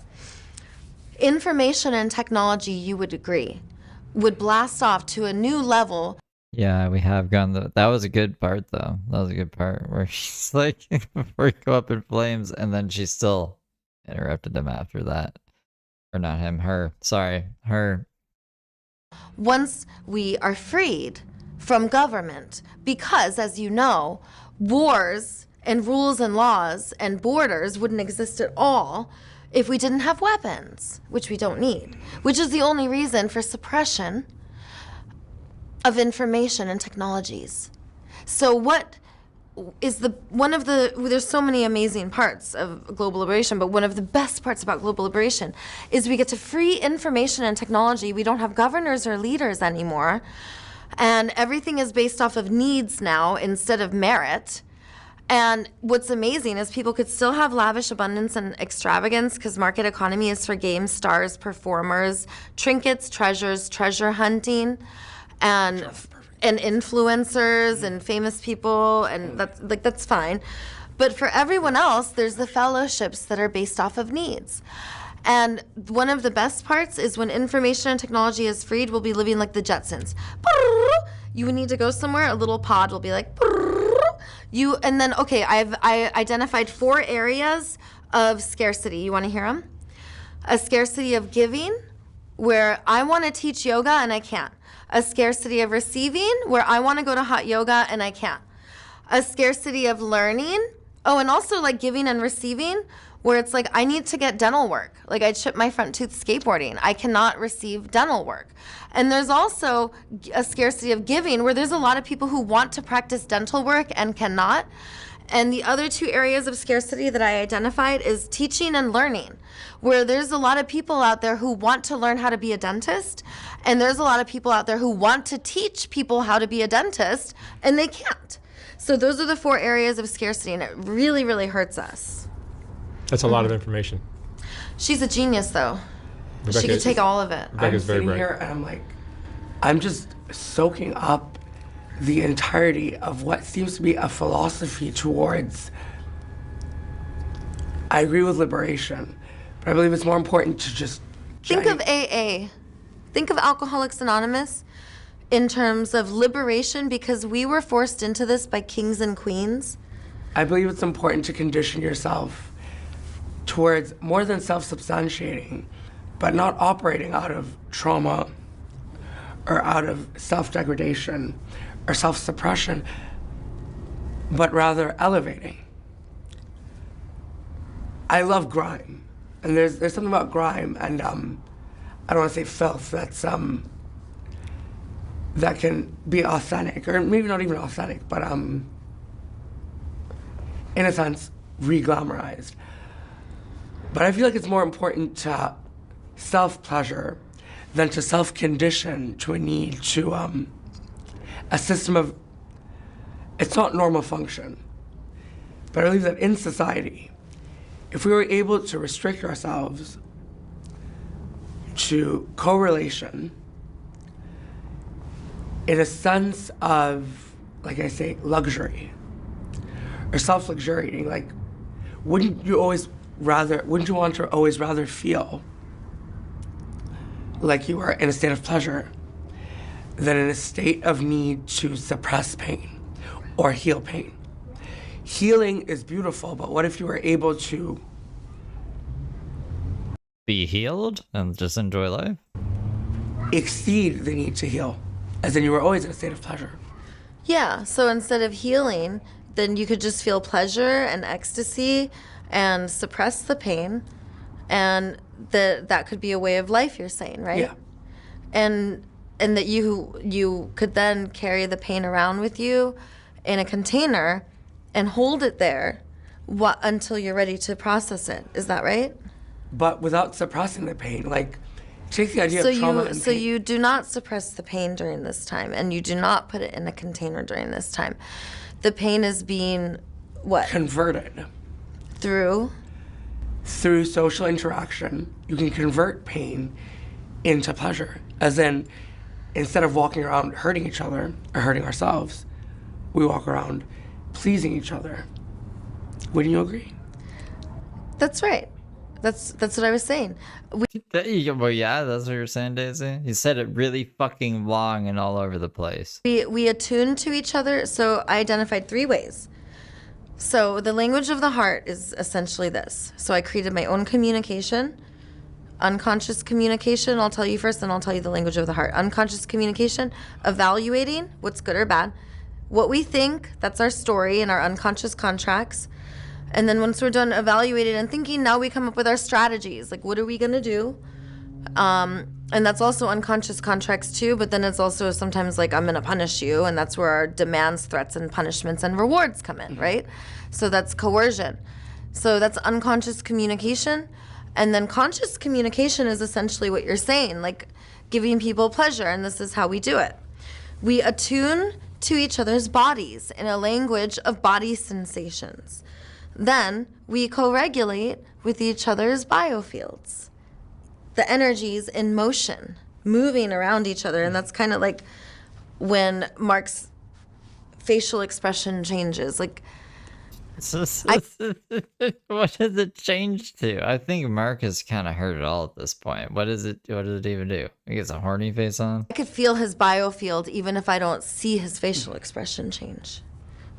Information and technology, you would agree, would blast off to a new level. Yeah, we have gone. That was a good part, though. That was a good part where she's like, before you go up in flames, and then she still interrupted him after that. Or not him, her. Sorry, her. Once we are freed from government, because, as you know, wars and rules and laws and borders wouldn't exist at all if we didn't have weapons, which we don't need, which is the only reason for suppression of information and technologies. So what is there's so many amazing parts of global liberation, but one of the best parts about global liberation is we get to free information and technology. We don't have governors or leaders anymore, and everything is based off of needs now instead of merit. And what's amazing is people could still have lavish abundance and extravagance because market economy is for game stars, performers, trinkets, treasures, treasure hunting, and influencers and famous people, and that's fine. But for everyone else, there's the fellowships that are based off of needs. And one of the best parts is when information and technology is freed, we'll be living like the Jetsons. You would need to go somewhere, a little pod will be like, and then, okay, I identified 4 areas of scarcity. You want to hear them? A scarcity of giving, where I want to teach yoga and I can't. A scarcity of receiving, where I want to go to hot yoga and I can't. A scarcity of learning. Oh, and also like giving and receiving, where it's like I need to get dental work. Like I chipped my front tooth skateboarding. I cannot receive dental work. And there's also a scarcity of giving, where there's a lot of people who want to practice dental work and cannot. And the other 2 areas of scarcity that I identified is teaching and learning, where there's a lot of people out there who want to learn how to be a dentist, and there's a lot of people out there who want to teach people how to be a dentist, and they can't. So those are the 4 areas of scarcity, and it really, really hurts us. That's a lot of information. She's a genius, though. Rebecca She could is- take all of it. Rebecca's I'm very sitting bright. here and I'm like, I'm just soaking up the entirety of what seems to be a philosophy towards. I agree with liberation, but I believe it's more important to just Think of AA. Think of Alcoholics Anonymous in terms of liberation, because we were forced into this by kings and queens. I believe it's important to condition yourself towards more than self-substantiating, but not operating out of trauma or out of self-degradation or self-suppression, but rather elevating. I love grime, and there's something about grime and I don't want to say filth that's that can be authentic, or maybe not even authentic, but in a sense re-glamorized. But I feel like it's more important to self-pleasure than to self-condition to a need to a system of, it's not normal function. But I believe that in society, if we were able to restrict ourselves to correlation in a sense of, like I say, luxury or self-luxuriating, like, wouldn't you want to always rather feel like you are in a state of pleasure than in a state of need to suppress pain or heal pain? Healing is beautiful, but what if you were able to Be healed and just enjoy life? exceed the need to heal, as in you were always in a state of pleasure? Yeah, so instead of healing, then you could just feel pleasure and ecstasy and suppress the pain, and that could be a way of life, you're saying, right? Yeah. And that you could then carry the pain around with you in a container and hold it there until you're ready to process it. Is that right? But without suppressing the pain, like, take the idea of trauma and So pain. you do not suppress the pain during this time, and you do not put it in a container during this time. The pain is being what? Converted. Through Social interaction, you can convert pain into pleasure. As in, instead of walking around hurting each other or hurting ourselves, we walk around pleasing each other. Wouldn't you agree? That's right. That's what I was saying. Well, yeah, that's what you're saying, Daisy. You said it really fucking long and all over the place. We attune to each other. So I identified 3 ways. So the language of the heart is essentially this. So I created my own communication, unconscious communication. I'll tell you first, then I'll tell you the language of the heart. Unconscious communication, evaluating what's good or bad, what we think, that's our story and our unconscious contracts. And then once we're done evaluating and thinking, now we come up with our strategies. Like, what are we going to do? And that's also unconscious contracts too, but then it's also sometimes like, I'm going to punish you. And that's where our demands, threats, and punishments and rewards come in, right? So that's coercion. So that's unconscious communication. And then conscious communication is essentially what you're saying, like giving people pleasure. And this is how we do it. We attune to each other's bodies in a language of body sensations. Then we co-regulate with each other's biofields, the energies in motion, moving around each other. And that's kind of like when Mark's facial expression changes. Like What does it change to? I think Mark has kind of heard it all at this point. What is it? What does it even do? He gets a horny face on. I could feel his biofield even if I don't see his facial expression change,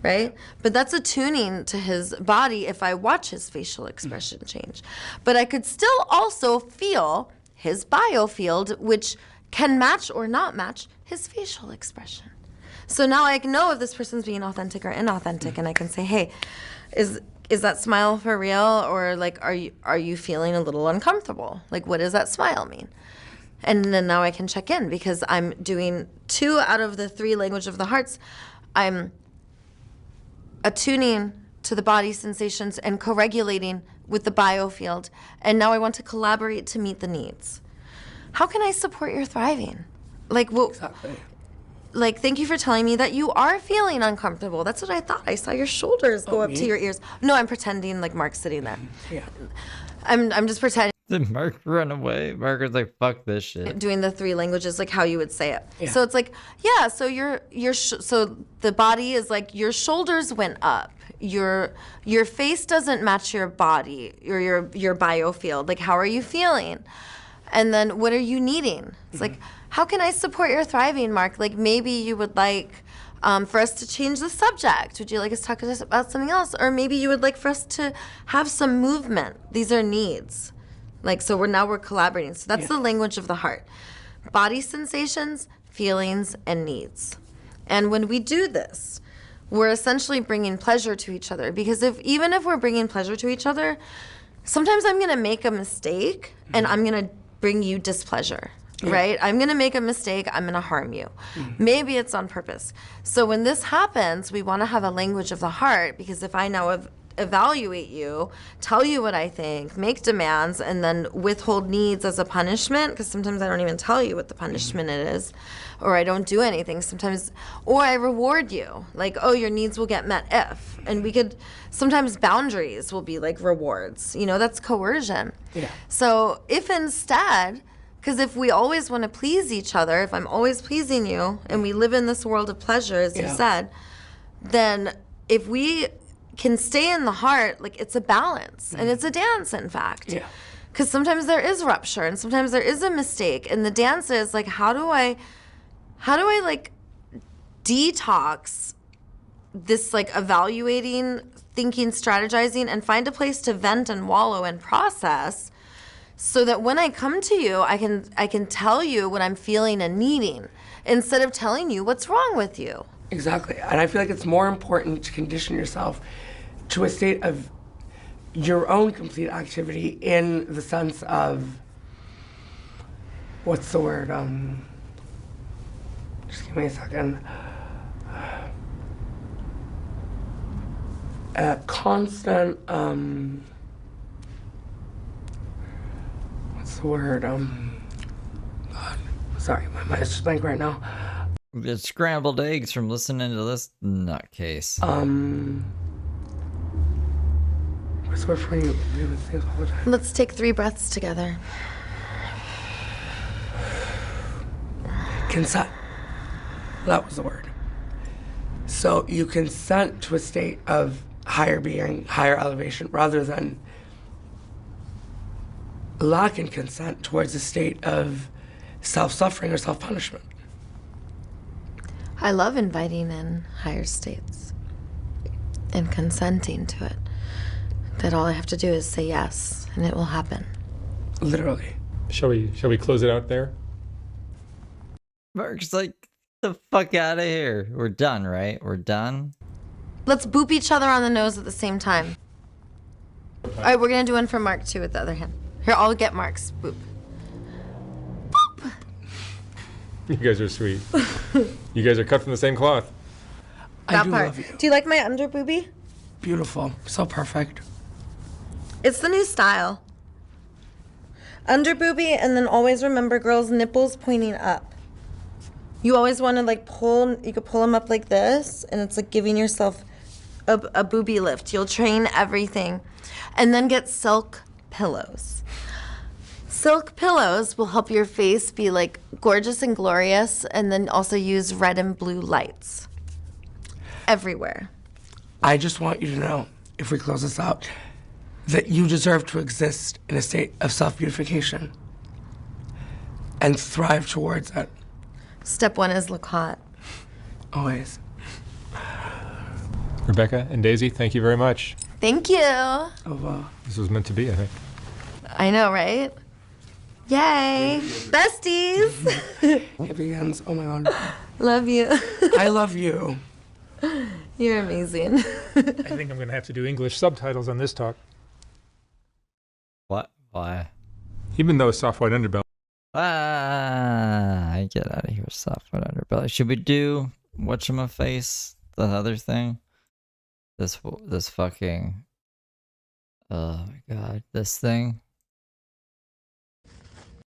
right? But that's attuning to his body if I watch his facial expression change. But I could still also feel his biofield, which can match or not match his facial expression. So now I know if this person's being authentic or inauthentic, and I can say, hey, is that smile for real, or like are you feeling a little uncomfortable? Like, what does that smile mean? And then now I can check in because I'm doing 2 out of the 3 language of the hearts. I'm attuning to the body sensations and co-regulating with the biofield. And now I want to collaborate to meet the needs. How can I support your thriving? Like, well, Exactly. like, thank you for telling me that you are feeling uncomfortable. That's what I thought. I saw your shoulders go up me? to your ears. No, I'm pretending like Mark's sitting there. Yeah. I'm just pretending. Did Mark run away? Mark was like, "Fuck this shit." Doing the 3 languages, like how you would say it. Yeah. So it's like, yeah. So so the body is like your shoulders went up. Your face doesn't match your body or your biofield. Like, how are you feeling? And then what are you needing? It's like, how can I support your thriving, Mark? Like, maybe you would like for us to change the subject. Would you like us to talk about something else? Or maybe you would like for us to have some movement. These are needs. Like, so we're collaborating. So that's the language of the heart. Body sensations, feelings, and needs. And when we do this, we're essentially bringing pleasure to each other. Because even if we're bringing pleasure to each other, sometimes I'm going to make a mistake and I'm going to bring you displeasure. Right? I'm going to make a mistake. I'm going to harm you. Maybe it's on purpose. So when this happens, we want to have a language of the heart, because if I now evaluate you, tell you what I think, make demands, and then withhold needs as a punishment, because sometimes I don't even tell you what the punishment is, or I don't do anything sometimes, or I reward you, like, oh, your needs will get met if. And sometimes boundaries will be like rewards, that's coercion. Yeah. So if instead, because if we always want to please each other, if I'm always pleasing you, and we live in this world of pleasure, as you said, then if we can stay in the heart, like, it's a balance, and it's a dance, in fact. Yeah. Because sometimes there is rupture, and sometimes there is a mistake, and the dance is like, how do I like detox this, like, evaluating, thinking, strategizing, and find a place to vent and wallow and process, so that when I come to you, I can tell you what I'm feeling and needing, instead of telling you what's wrong with you. Exactly. And I feel like it's more important to condition yourself to a state of your own complete activity, in the sense of, what's the word? Just give me a second. A constant, what's the word? God, sorry, my mind's just blank right now. It's scrambled eggs from listening to this nutcase. What's the word for when you do things all the time? Let's take 3 breaths together. Consent. That was the word. So you consent to a state of higher being, higher elevation, rather than lacking consent towards a state of self-suffering or self-punishment. I love inviting in higher states and consenting to it. That all I have to do is say yes, and it will happen. Literally. Shall we close it out there? Mark's like, the fuck out of here. We're done, right? We're done. Let's boop each other on the nose at the same time. All right, we're gonna do one for Mark too with the other hand. Here, I'll get Mark's boop. Boop. You guys are sweet. You guys are cut from the same cloth. I That do part. love you. Do you like my under boobie? Beautiful. So perfect. It's the new style. Under boobie, and then always remember, girls, nipples pointing up. You always want to like you could pull them up like this, and it's like giving yourself a boobie lift. You'll train everything. And then get silk pillows. Silk pillows will help your face be like gorgeous and glorious, and then also use red and blue lights everywhere. I just want you to know, if we close this out, that you deserve to exist in a state of self-beautification and thrive towards it. Step 1 is look hot. Always. Rebecca and Daisy, thank you very much. Thank you. Au revoir. This was meant to be, I think. I know, right? Yay. Besties. Happy hands. Oh my God. Love you. I love you. You're amazing. I think I'm going to have to do English subtitles on this talk. What? Why? Even though it's soft white underbelly. I get out of here, softwood underbelly. Should we do whatchamaface, the other thing? This fucking, oh my god, this thing.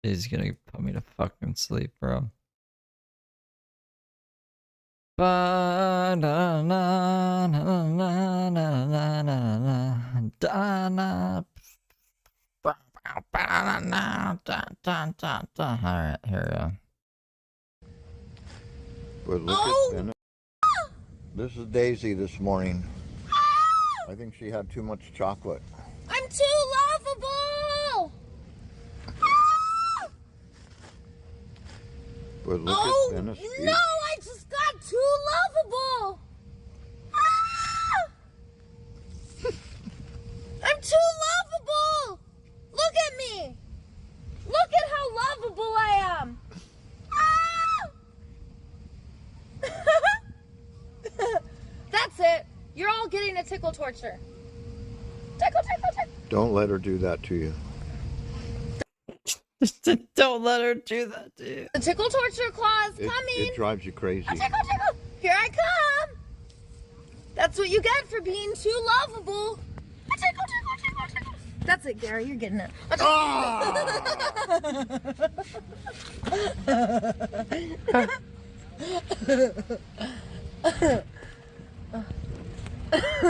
He's gonna put me to fucking sleep, bro. Ba na na na na na na na na na. Alright, here we go. But look at Bennett. This is Daisy this morning. I think she had too much chocolate. I'm too lovable! But look Oh, at Bennett. no, I just got too lovable! I'm too lovable! Look at me! Look at how lovable I am! That's it. You're all getting a tickle torture. Tickle, tickle, tickle. Don't let her do that to you. Don't let her do that, dude. The tickle torture claw's It coming. drives you crazy. A tickle, tickle. Here I come. That's what you get for being too lovable. A tickle, tickle, tickle, tickle. That's it, Gary. You're getting it. A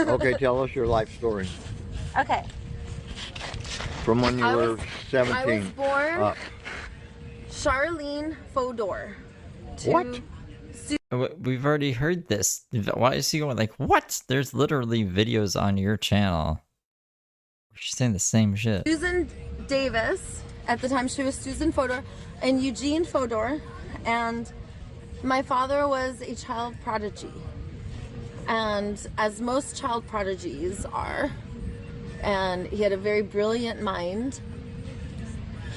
Okay, tell us your life story. Okay. From when you I were was- 17. I was born up. Charlene Fodor. To What? We've already heard this. Why is he going like, what? There's literally videos on your channel. She's saying the same shit. Susan Davis. At the time, she was Susan Fodor and Eugene Fodor. And my father was a child prodigy. And as most child prodigies are, and he had a very brilliant mind,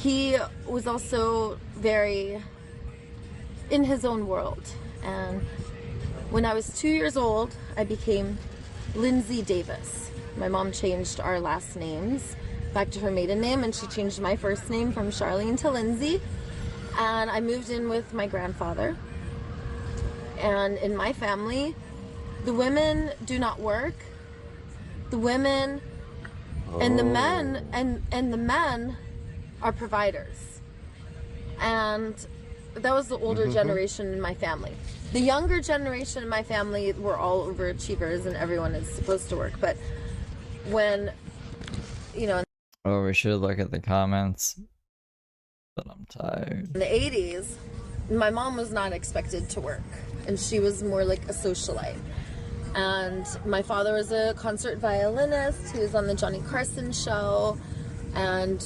he was also very in his own world. And when I was 2 years old, I became Lindsay Davis. My mom changed our last names back to her maiden name, and she changed my first name from Charlene to Lindsay. And I moved in with my grandfather. And in my family, the women do not work. The women and the men and the men are providers. And that was the older generation in my family. The younger generation in my family were all overachievers and everyone is supposed to work. But when, you know, Oh, we should look at the comments. But I'm tired. in the 80s, my mom was not expected to work, and she was more like a socialite. And my father was a concert violinist. He was on the Johnny Carson show and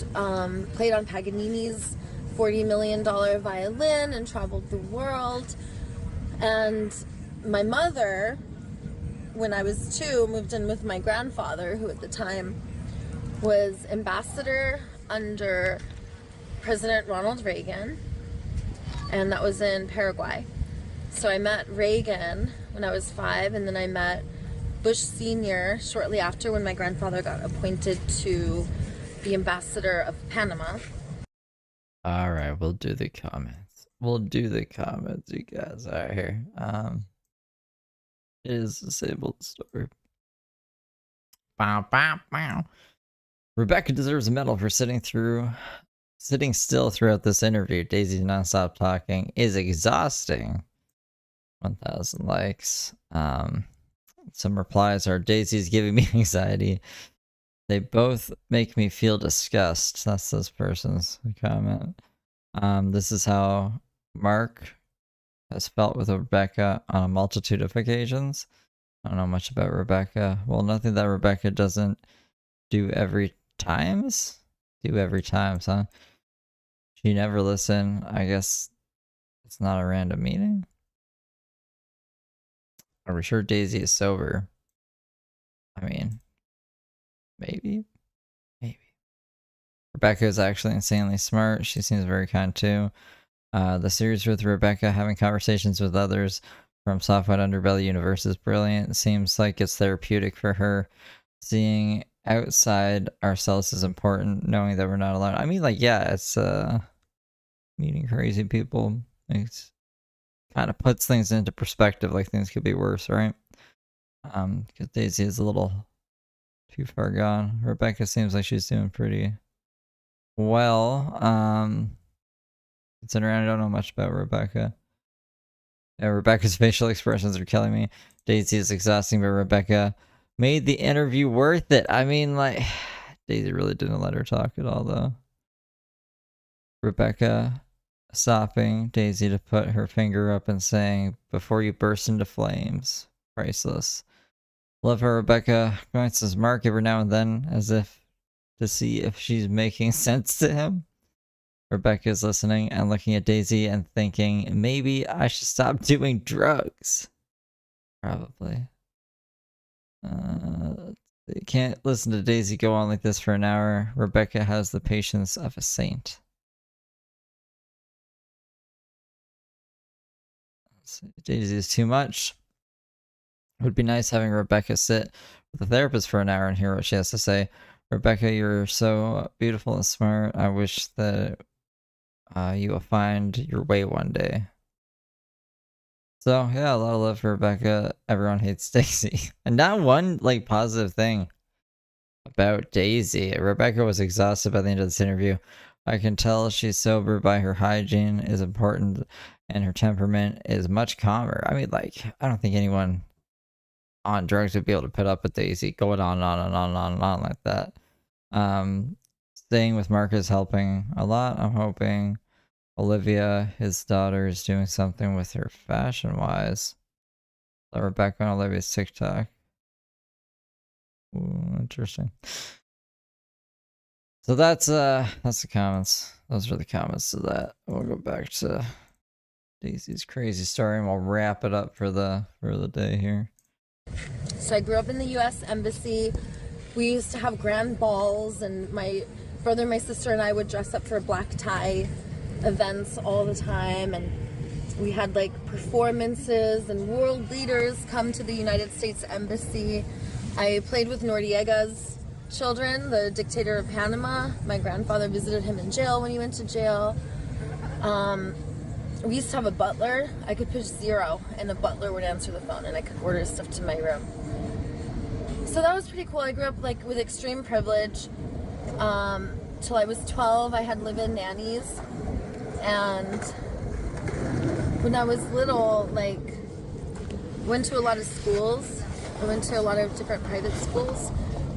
played on Paganini's $40 million violin and traveled the world. And my mother, when I was 2, moved in with my grandfather, who at the time was ambassador under President Ronald Reagan, and that was in Paraguay. So I met Reagan when I was 5, and then I met Bush Sr. shortly after when my grandfather got appointed to the ambassador of Panama. Alright, we'll do the comments. We'll do the comments, you guys. Alright, here. It is disabled story. Bow, bow, bow. Rebecca deserves a medal for sitting still throughout this interview. Daisy's non-stop talking is exhausting. 1,000 likes. Some replies are, Daisy's giving me anxiety. They both make me feel disgust. That's this person's comment. This is how Mark has felt with Rebecca on a multitude of occasions. I don't know much about Rebecca. Well, nothing that Rebecca doesn't do every times. Do every times, huh? She never listen. I guess it's not a random meeting. Are we sure Daisy is sober? I mean, maybe. Rebecca is actually insanely smart. She seems very kind too. The series with Rebecca having conversations with others from Software Underbelly universe is brilliant. It seems like it's therapeutic for her. Seeing outside ourselves is important, knowing that we're not alone. I mean, like, yeah, it's meeting crazy people. It kind of puts things into perspective, like things could be worse, right? Because Daisy is a little too far gone. Rebecca seems like she's doing pretty well. Considering I don't know much about Rebecca. Yeah, Rebecca's facial expressions are killing me. Daisy is exhausting, but Rebecca made the interview worth it. I mean, like, Daisy really didn't let her talk at all, though. Rebecca stopping Daisy to put her finger up and saying, "Before you burst into flames." Priceless. Love how Rebecca glances Mark every now and then as if to see if she's making sense to him. Rebecca is listening and looking at Daisy and thinking, maybe I should stop doing drugs. Probably. You can't listen to Daisy go on like this for an hour. Rebecca has the patience of a saint. Daisy is too much. It would be nice having Rebecca sit with a therapist for an hour and hear what she has to say. Rebecca, you're so beautiful and smart. I wish that you will find your way one day. So yeah, a lot of love for Rebecca. Everyone hates Daisy. And not one like positive thing about Daisy. Rebecca was exhausted by the end of this interview. I can tell she's sober by her hygiene is important and her temperament is much calmer. I mean, like, I don't think anyone on drugs would be able to put up with Daisy going on and on and on and on and on like that. Staying with Mark is helping a lot. I'm hoping Olivia, his daughter, is doing something with her fashion-wise. Rebecca on Olivia's TikTok. Ooh, interesting. So that's the comments. Those are the comments to that. We'll go back to Daisy's crazy story and we'll wrap it up for the day here. So I grew up in the U.S. Embassy. We used to have grand balls, and my brother, my sister, and I would dress up for black tie events all the time, and we had like performances and world leaders come to the United States Embassy. I played with Noriega's children, the dictator of Panama. My grandfather visited him in jail when he went to jail. We used to have a butler. I could push 0 and a butler would answer the phone and I could order stuff to my room. So that was pretty cool. I grew up like with extreme privilege. Till I was 12, I had live-in nannies. And when I was little, like, went to a lot of schools. I went to a lot of different private schools,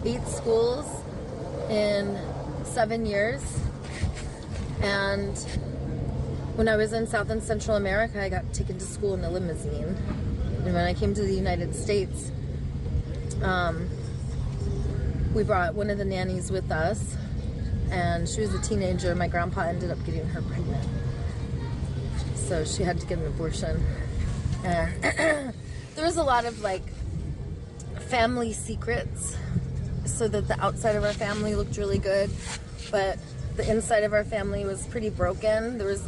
8 schools in 7 years. And when I was in South and Central America, I got taken to school in a limousine. And when I came to the United States, we brought one of the nannies with us, and she was a teenager. My grandpa ended up getting her pregnant, so she had to get an abortion. And there was a lot of like family secrets, so that the outside of our family looked really good, but the inside of our family was pretty broken. There was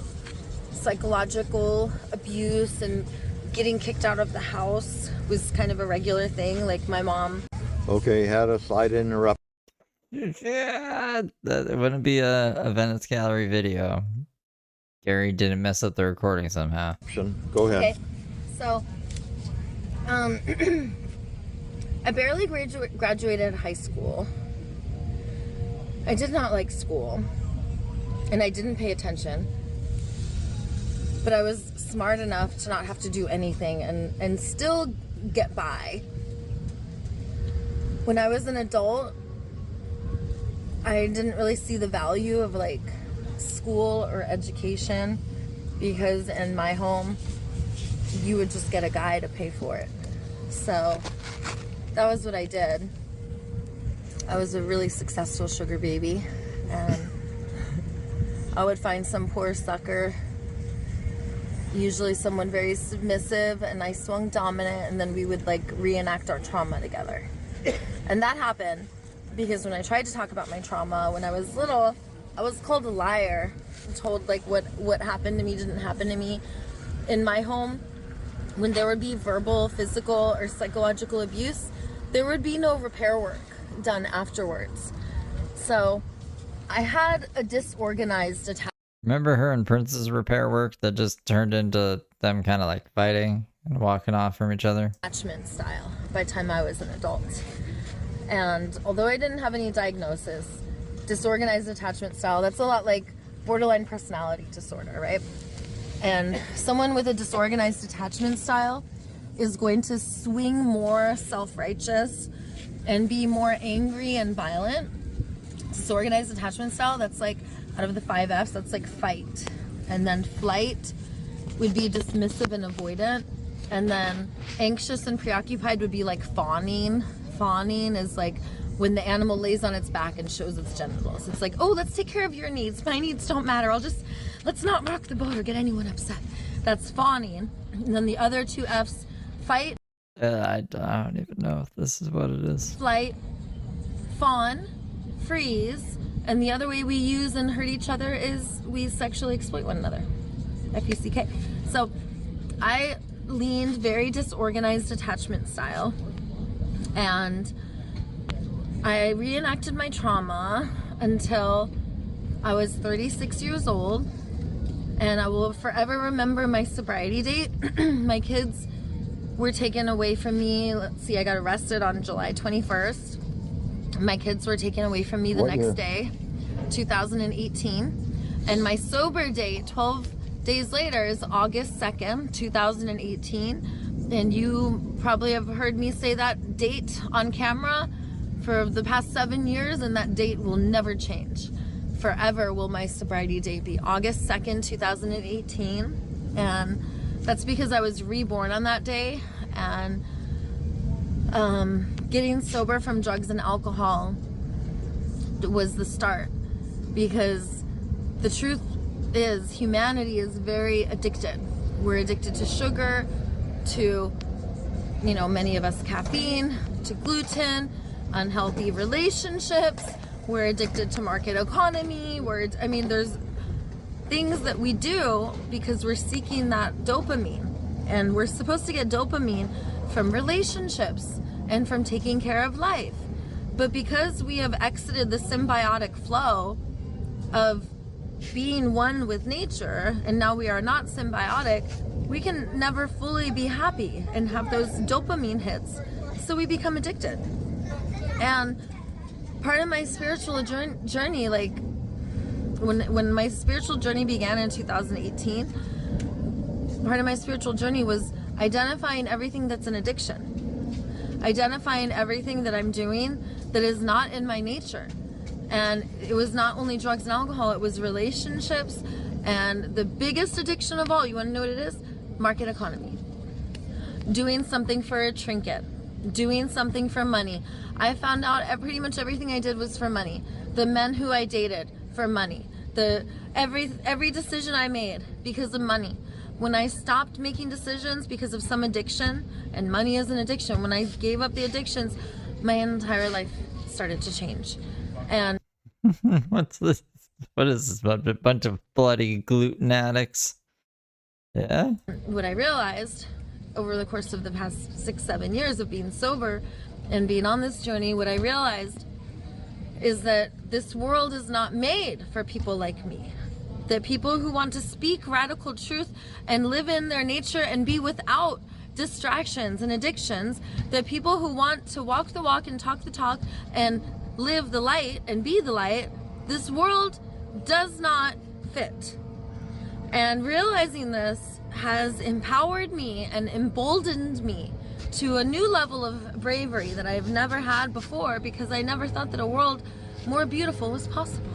psychological abuse, and getting kicked out of the house was kind of a regular thing. Like my mom. Okay, had a slight interruption. Yeah, that wouldn't be a Venice Gallery video. Gary didn't mess up the recording somehow. Go ahead. Okay, so I barely graduated high school. I did not like school, and I didn't pay attention. But I was smart enough to not have to do anything and still get by. When I was an adult, I didn't really see the value of like school or education, because in my home, you would just get a guy to pay for it. So that was what I did. I was a really successful sugar baby, and I would find some poor sucker, usually someone very submissive, and I swung dominant, and then we would like reenact our trauma together. And that happened because when I tried to talk about my trauma when I was little, I was called a liar, told like what happened to me didn't happen to me. In my home, when there would be verbal, physical, or psychological abuse, there would be no repair work done afterwards. So I had a disorganized attachment. Remember her and Prince's repair work that just turned into them kind of like fighting and walking off from each other? Attachment style by the time I was an adult. And although I didn't have any diagnosis, disorganized attachment style, that's a lot like borderline personality disorder, right? And someone with a disorganized attachment style is going to swing more self-righteous and be more angry and violent. Disorganized attachment style, that's like out of the 5 F's, that's like fight. And then flight would be dismissive and avoidant. And then anxious and preoccupied would be like fawning. Fawning is like when the animal lays on its back and shows its genitals. It's like, oh, let's take care of your needs. My needs don't matter. Let's not rock the boat or get anyone upset. That's fawning. And then the other 2 F's, fight. I don't even know if this is what it is. Flight, fawn, freeze, and the other way we use and hurt each other is we sexually exploit one another. F-U-C-K. So I leaned very disorganized attachment style, and I reenacted my trauma until I was 36 years old, and I will forever remember my sobriety date. My kids were taken away from me. Let's see, I got arrested on July 21st. My kids were taken away from me the next day, 2018. And my sober date, 12 days later, is August 2nd, 2018. And you probably have heard me say that date on camera for the past 7 years, and that date will never change. Forever will my sobriety date be August 2nd, 2018. And that's because I was reborn on that day, and getting sober from drugs and alcohol was the start, because the truth is humanity is very addicted. We're addicted to sugar, to, you know, many of us caffeine, to gluten, unhealthy relationships. We're addicted to market economy. I mean, there's things that we do because we're seeking that dopamine, and we're supposed to get dopamine from relationships and from taking care of life. But because we have exited the symbiotic flow of being one with nature, and now we are not symbiotic, we can never fully be happy and have those dopamine hits, so we become addicted. And part of my spiritual journey, like when my spiritual journey began in 2018, part of my spiritual journey was identifying everything that's an addiction, identifying everything that I'm doing that is not in my nature. And it was not only drugs and alcohol, it was relationships, and the biggest addiction of all, you want to know what it is? Market economy. Doing something for a trinket, doing something for money. I found out pretty much everything I did was for money. The men who I dated, for money. Every decision I made because of money. When I stopped making decisions because of some addiction, and money is an addiction, when I gave up the addictions, my entire life started to change. And What's this? What is this? A bunch of bloody gluten addicts? Yeah? what I realized over the course of the past 6-7 years of being sober and being on this journey, what I realized is that this world is not made for people like me. That people who want to speak radical truth and live in their nature and be without distractions and addictions, that people who want to walk the walk and talk the talk and live the light and be the light, this world does not fit. And realizing this has empowered me and emboldened me to a new level of bravery that I've never had before, because I never thought that a world more beautiful was possible.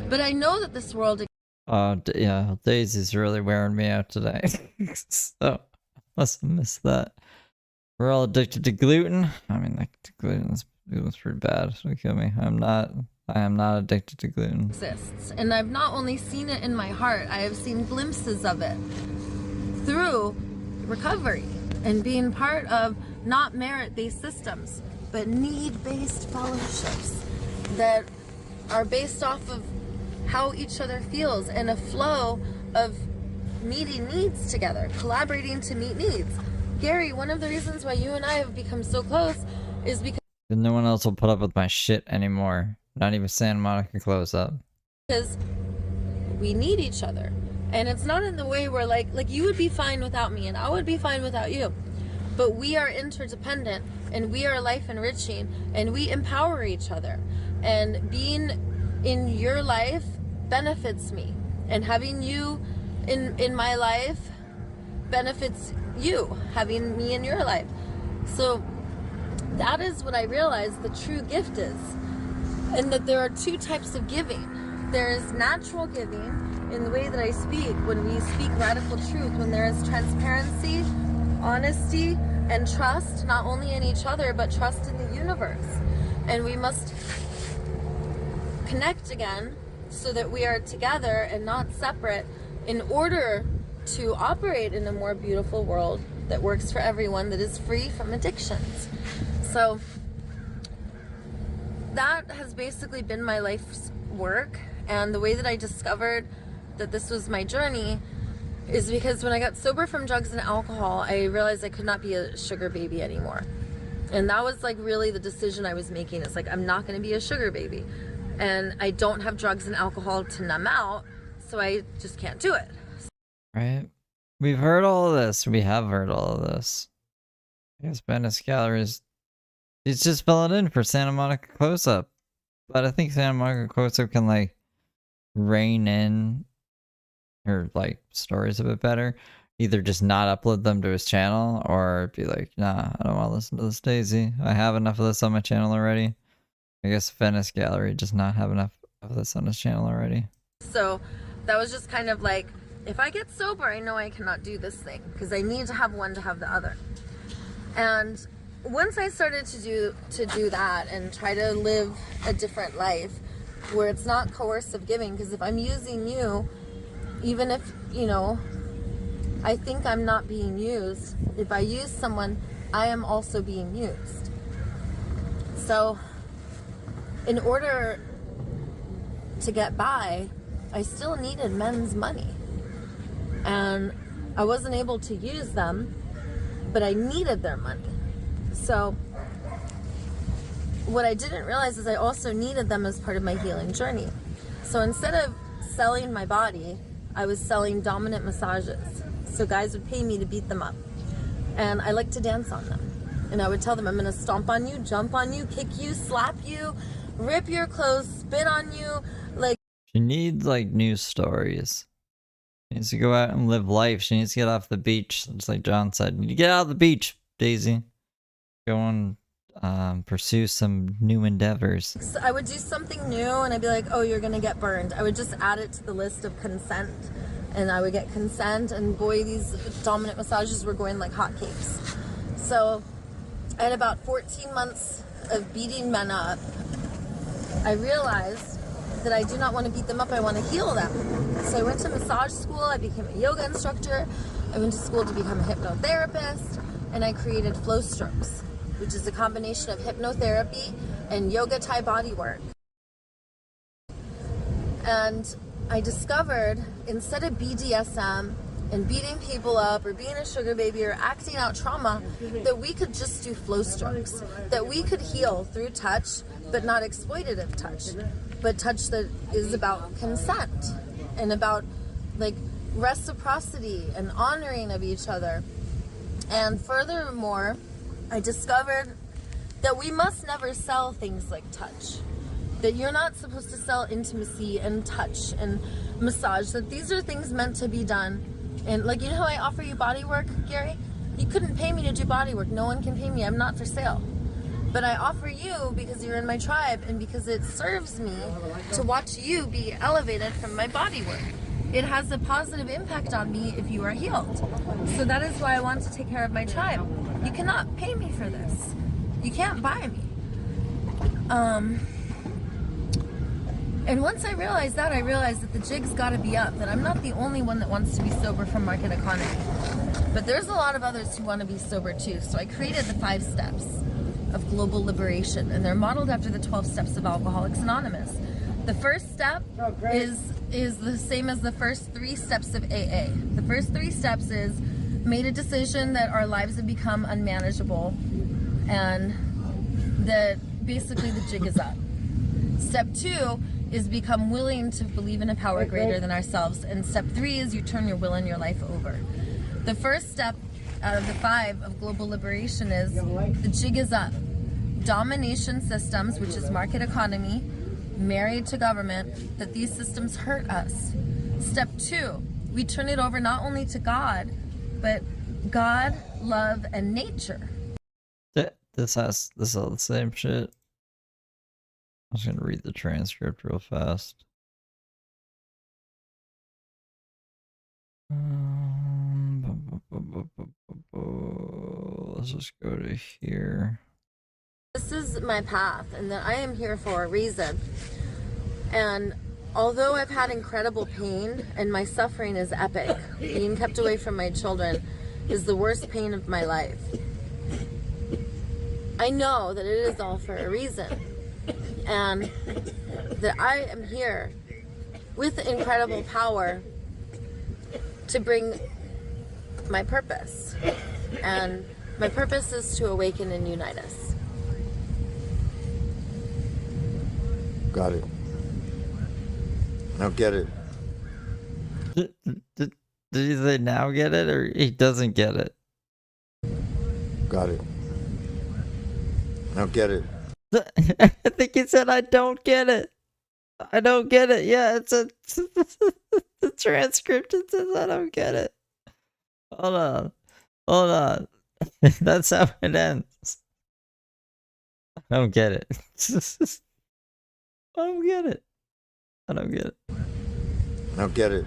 But I know that this world... Yeah, Daisy's really wearing me out today. So, must have missed that. We're all addicted to gluten. I mean, like, gluten's pretty bad. So kill me. I am not addicted to gluten. Exists. And I've not only seen it in my heart, I have seen glimpses of it through recovery and being part of not merit-based systems, but need-based fellowships that are based off of how each other feels and a flow of meeting needs together, collaborating to meet needs. Gary, one of the reasons why you and I have become so close is because No one else will put up with my shit anymore. Not even Santa Monica Close-Up. we need each other. And it's not in the way where like you would be fine without me and I would be fine without you. But we are interdependent and we are life enriching and we empower each other. And being in your life benefits me. And having you in my life benefits you, having me in your life. So that is what I realized the true gift is. And that there are two types of giving. There is natural giving in the way that I speak, when we speak radical truth, when there is transparency, honesty, and trust, not only in each other, but trust in the universe. And we must connect again so that we are together and not separate in order to operate in a more beautiful world that works for everyone, that is free from addictions. So that has basically been my life's work, and the way that I discovered that this was my journey is because when I got sober from drugs and alcohol, I realized I could not be a sugar baby anymore. And that was like really the decision I was making. It's like, I'm not going to be a sugar baby, and I don't have drugs and alcohol to numb out, so I just can't do it. Right? We've heard all of this. We have heard all of this. I guess Venice Galleries, it's just filling in for Santa Monica Close-Up. But I think Santa Monica Close-Up can, like, rein in her, like, stories a bit better. Either just not upload them to his channel, or be like, nah, I don't want to listen to this, Daisy. I have enough of this on my channel already. I guess Venice Gallery does not have enough of this on his channel already. So that was just kind of like, if I get sober, I know I cannot do this thing because I need to have one to have the other. And once I started to do that and try to live a different life where it's not coercive giving, because if I'm using you, even if, you know, I think I'm not being used, if I use someone, I am also being used. So in order to get by, I still needed men's money. And I wasn't able to use them, but I needed their money. So what I didn't realize is I also needed them as part of my healing journey. So instead of selling my body, I was selling dominant massages. So guys would pay me to beat them up. And I like to dance on them. And I would tell them, I'm gonna stomp on you, jump on you, kick you, slap you, rip your clothes, spit on you. Like, She needs, like, news stories. She needs to go out and live life. She needs to get off the beach. Just like John said, you need to get out of the beach, Daisy. Go and pursue some new endeavors. so I would do something new and I'd be like, oh, you're gonna get burned. I would just add it to the list of consent. And I would get consent, and boy, these dominant massages were going like hotcakes. So at about 14 months of beating men up, I realized that I do not want to beat them up, I want to heal them. So I went to massage school, I became a yoga instructor, I went to school to become a hypnotherapist, and I created Flow Strokes, which is a combination of hypnotherapy and yoga Thai body work. And I discovered, instead of BDSM and beating people up or being a sugar baby or acting out trauma, that we could just do flow strokes, that we could heal through touch, but not exploitative touch, but touch that is about consent and about like reciprocity and honoring of each other. And furthermore, I discovered that we must never sell things like touch. That you're not supposed to sell intimacy and touch and massage, that these are things meant to be done. And like, you know how I offer you body work, Gary? You couldn't pay me to do body work. No one can pay me. I'm not for sale. But I offer you because you're in my tribe and because it serves me to watch you be elevated from my body work. It has a positive impact on me if you are healed. So that is why I want to take care of my tribe. You cannot pay me for this. You can't buy me. And once I realized that the jig's gotta be up, that I'm not the only one that wants to be sober from market economy. But there's a lot of others who want to be sober too. So I created the 5 steps of global liberation, and they're modeled after the 12 steps of Alcoholics Anonymous. The first step is the same as the first 3 steps of AA. The first 3 steps is made a decision that our lives have become unmanageable and that basically the jig is up. Step 2 is become willing to believe in a power greater than ourselves. And step 3 is you turn your will and your life over. The first step out of the 5 of global liberation is the jig is up. Domination systems, which is market economy, married to government, that these systems hurt us. Step 2, we turn it over not only to God, but God, love, and nature. This is all the same shit. I was gonna read the transcript real fast. Let's just go to here. This is my path, and that I am here for a reason. And although I've had incredible pain and my suffering is epic, being kept away from my children is the worst pain of my life. I know that it is all for a reason, and that I am here with incredible power to bring my purpose. And my purpose is to awaken and unite us. Got it. Now get it. Did he say now get it, or he doesn't get it? Got it. Now get it. I think he said I don't get it. I don't get it. Yeah, it's a the transcript. It says I don't get it. Hold on. That's how it ends. I don't get it. I don't get it. I don't get it. Now get it.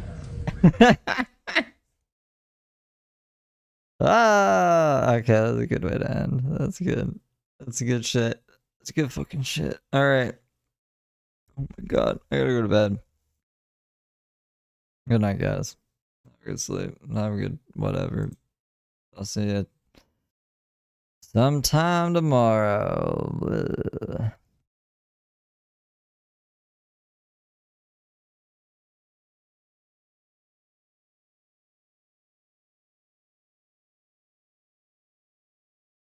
Okay, that's a good way to end. That's good. That's good shit. That's good fucking shit. Alright. Oh my god. I gotta go to bed. Good night, guys. Have a good sleep. Have a good whatever. I'll see you sometime tomorrow. Blah.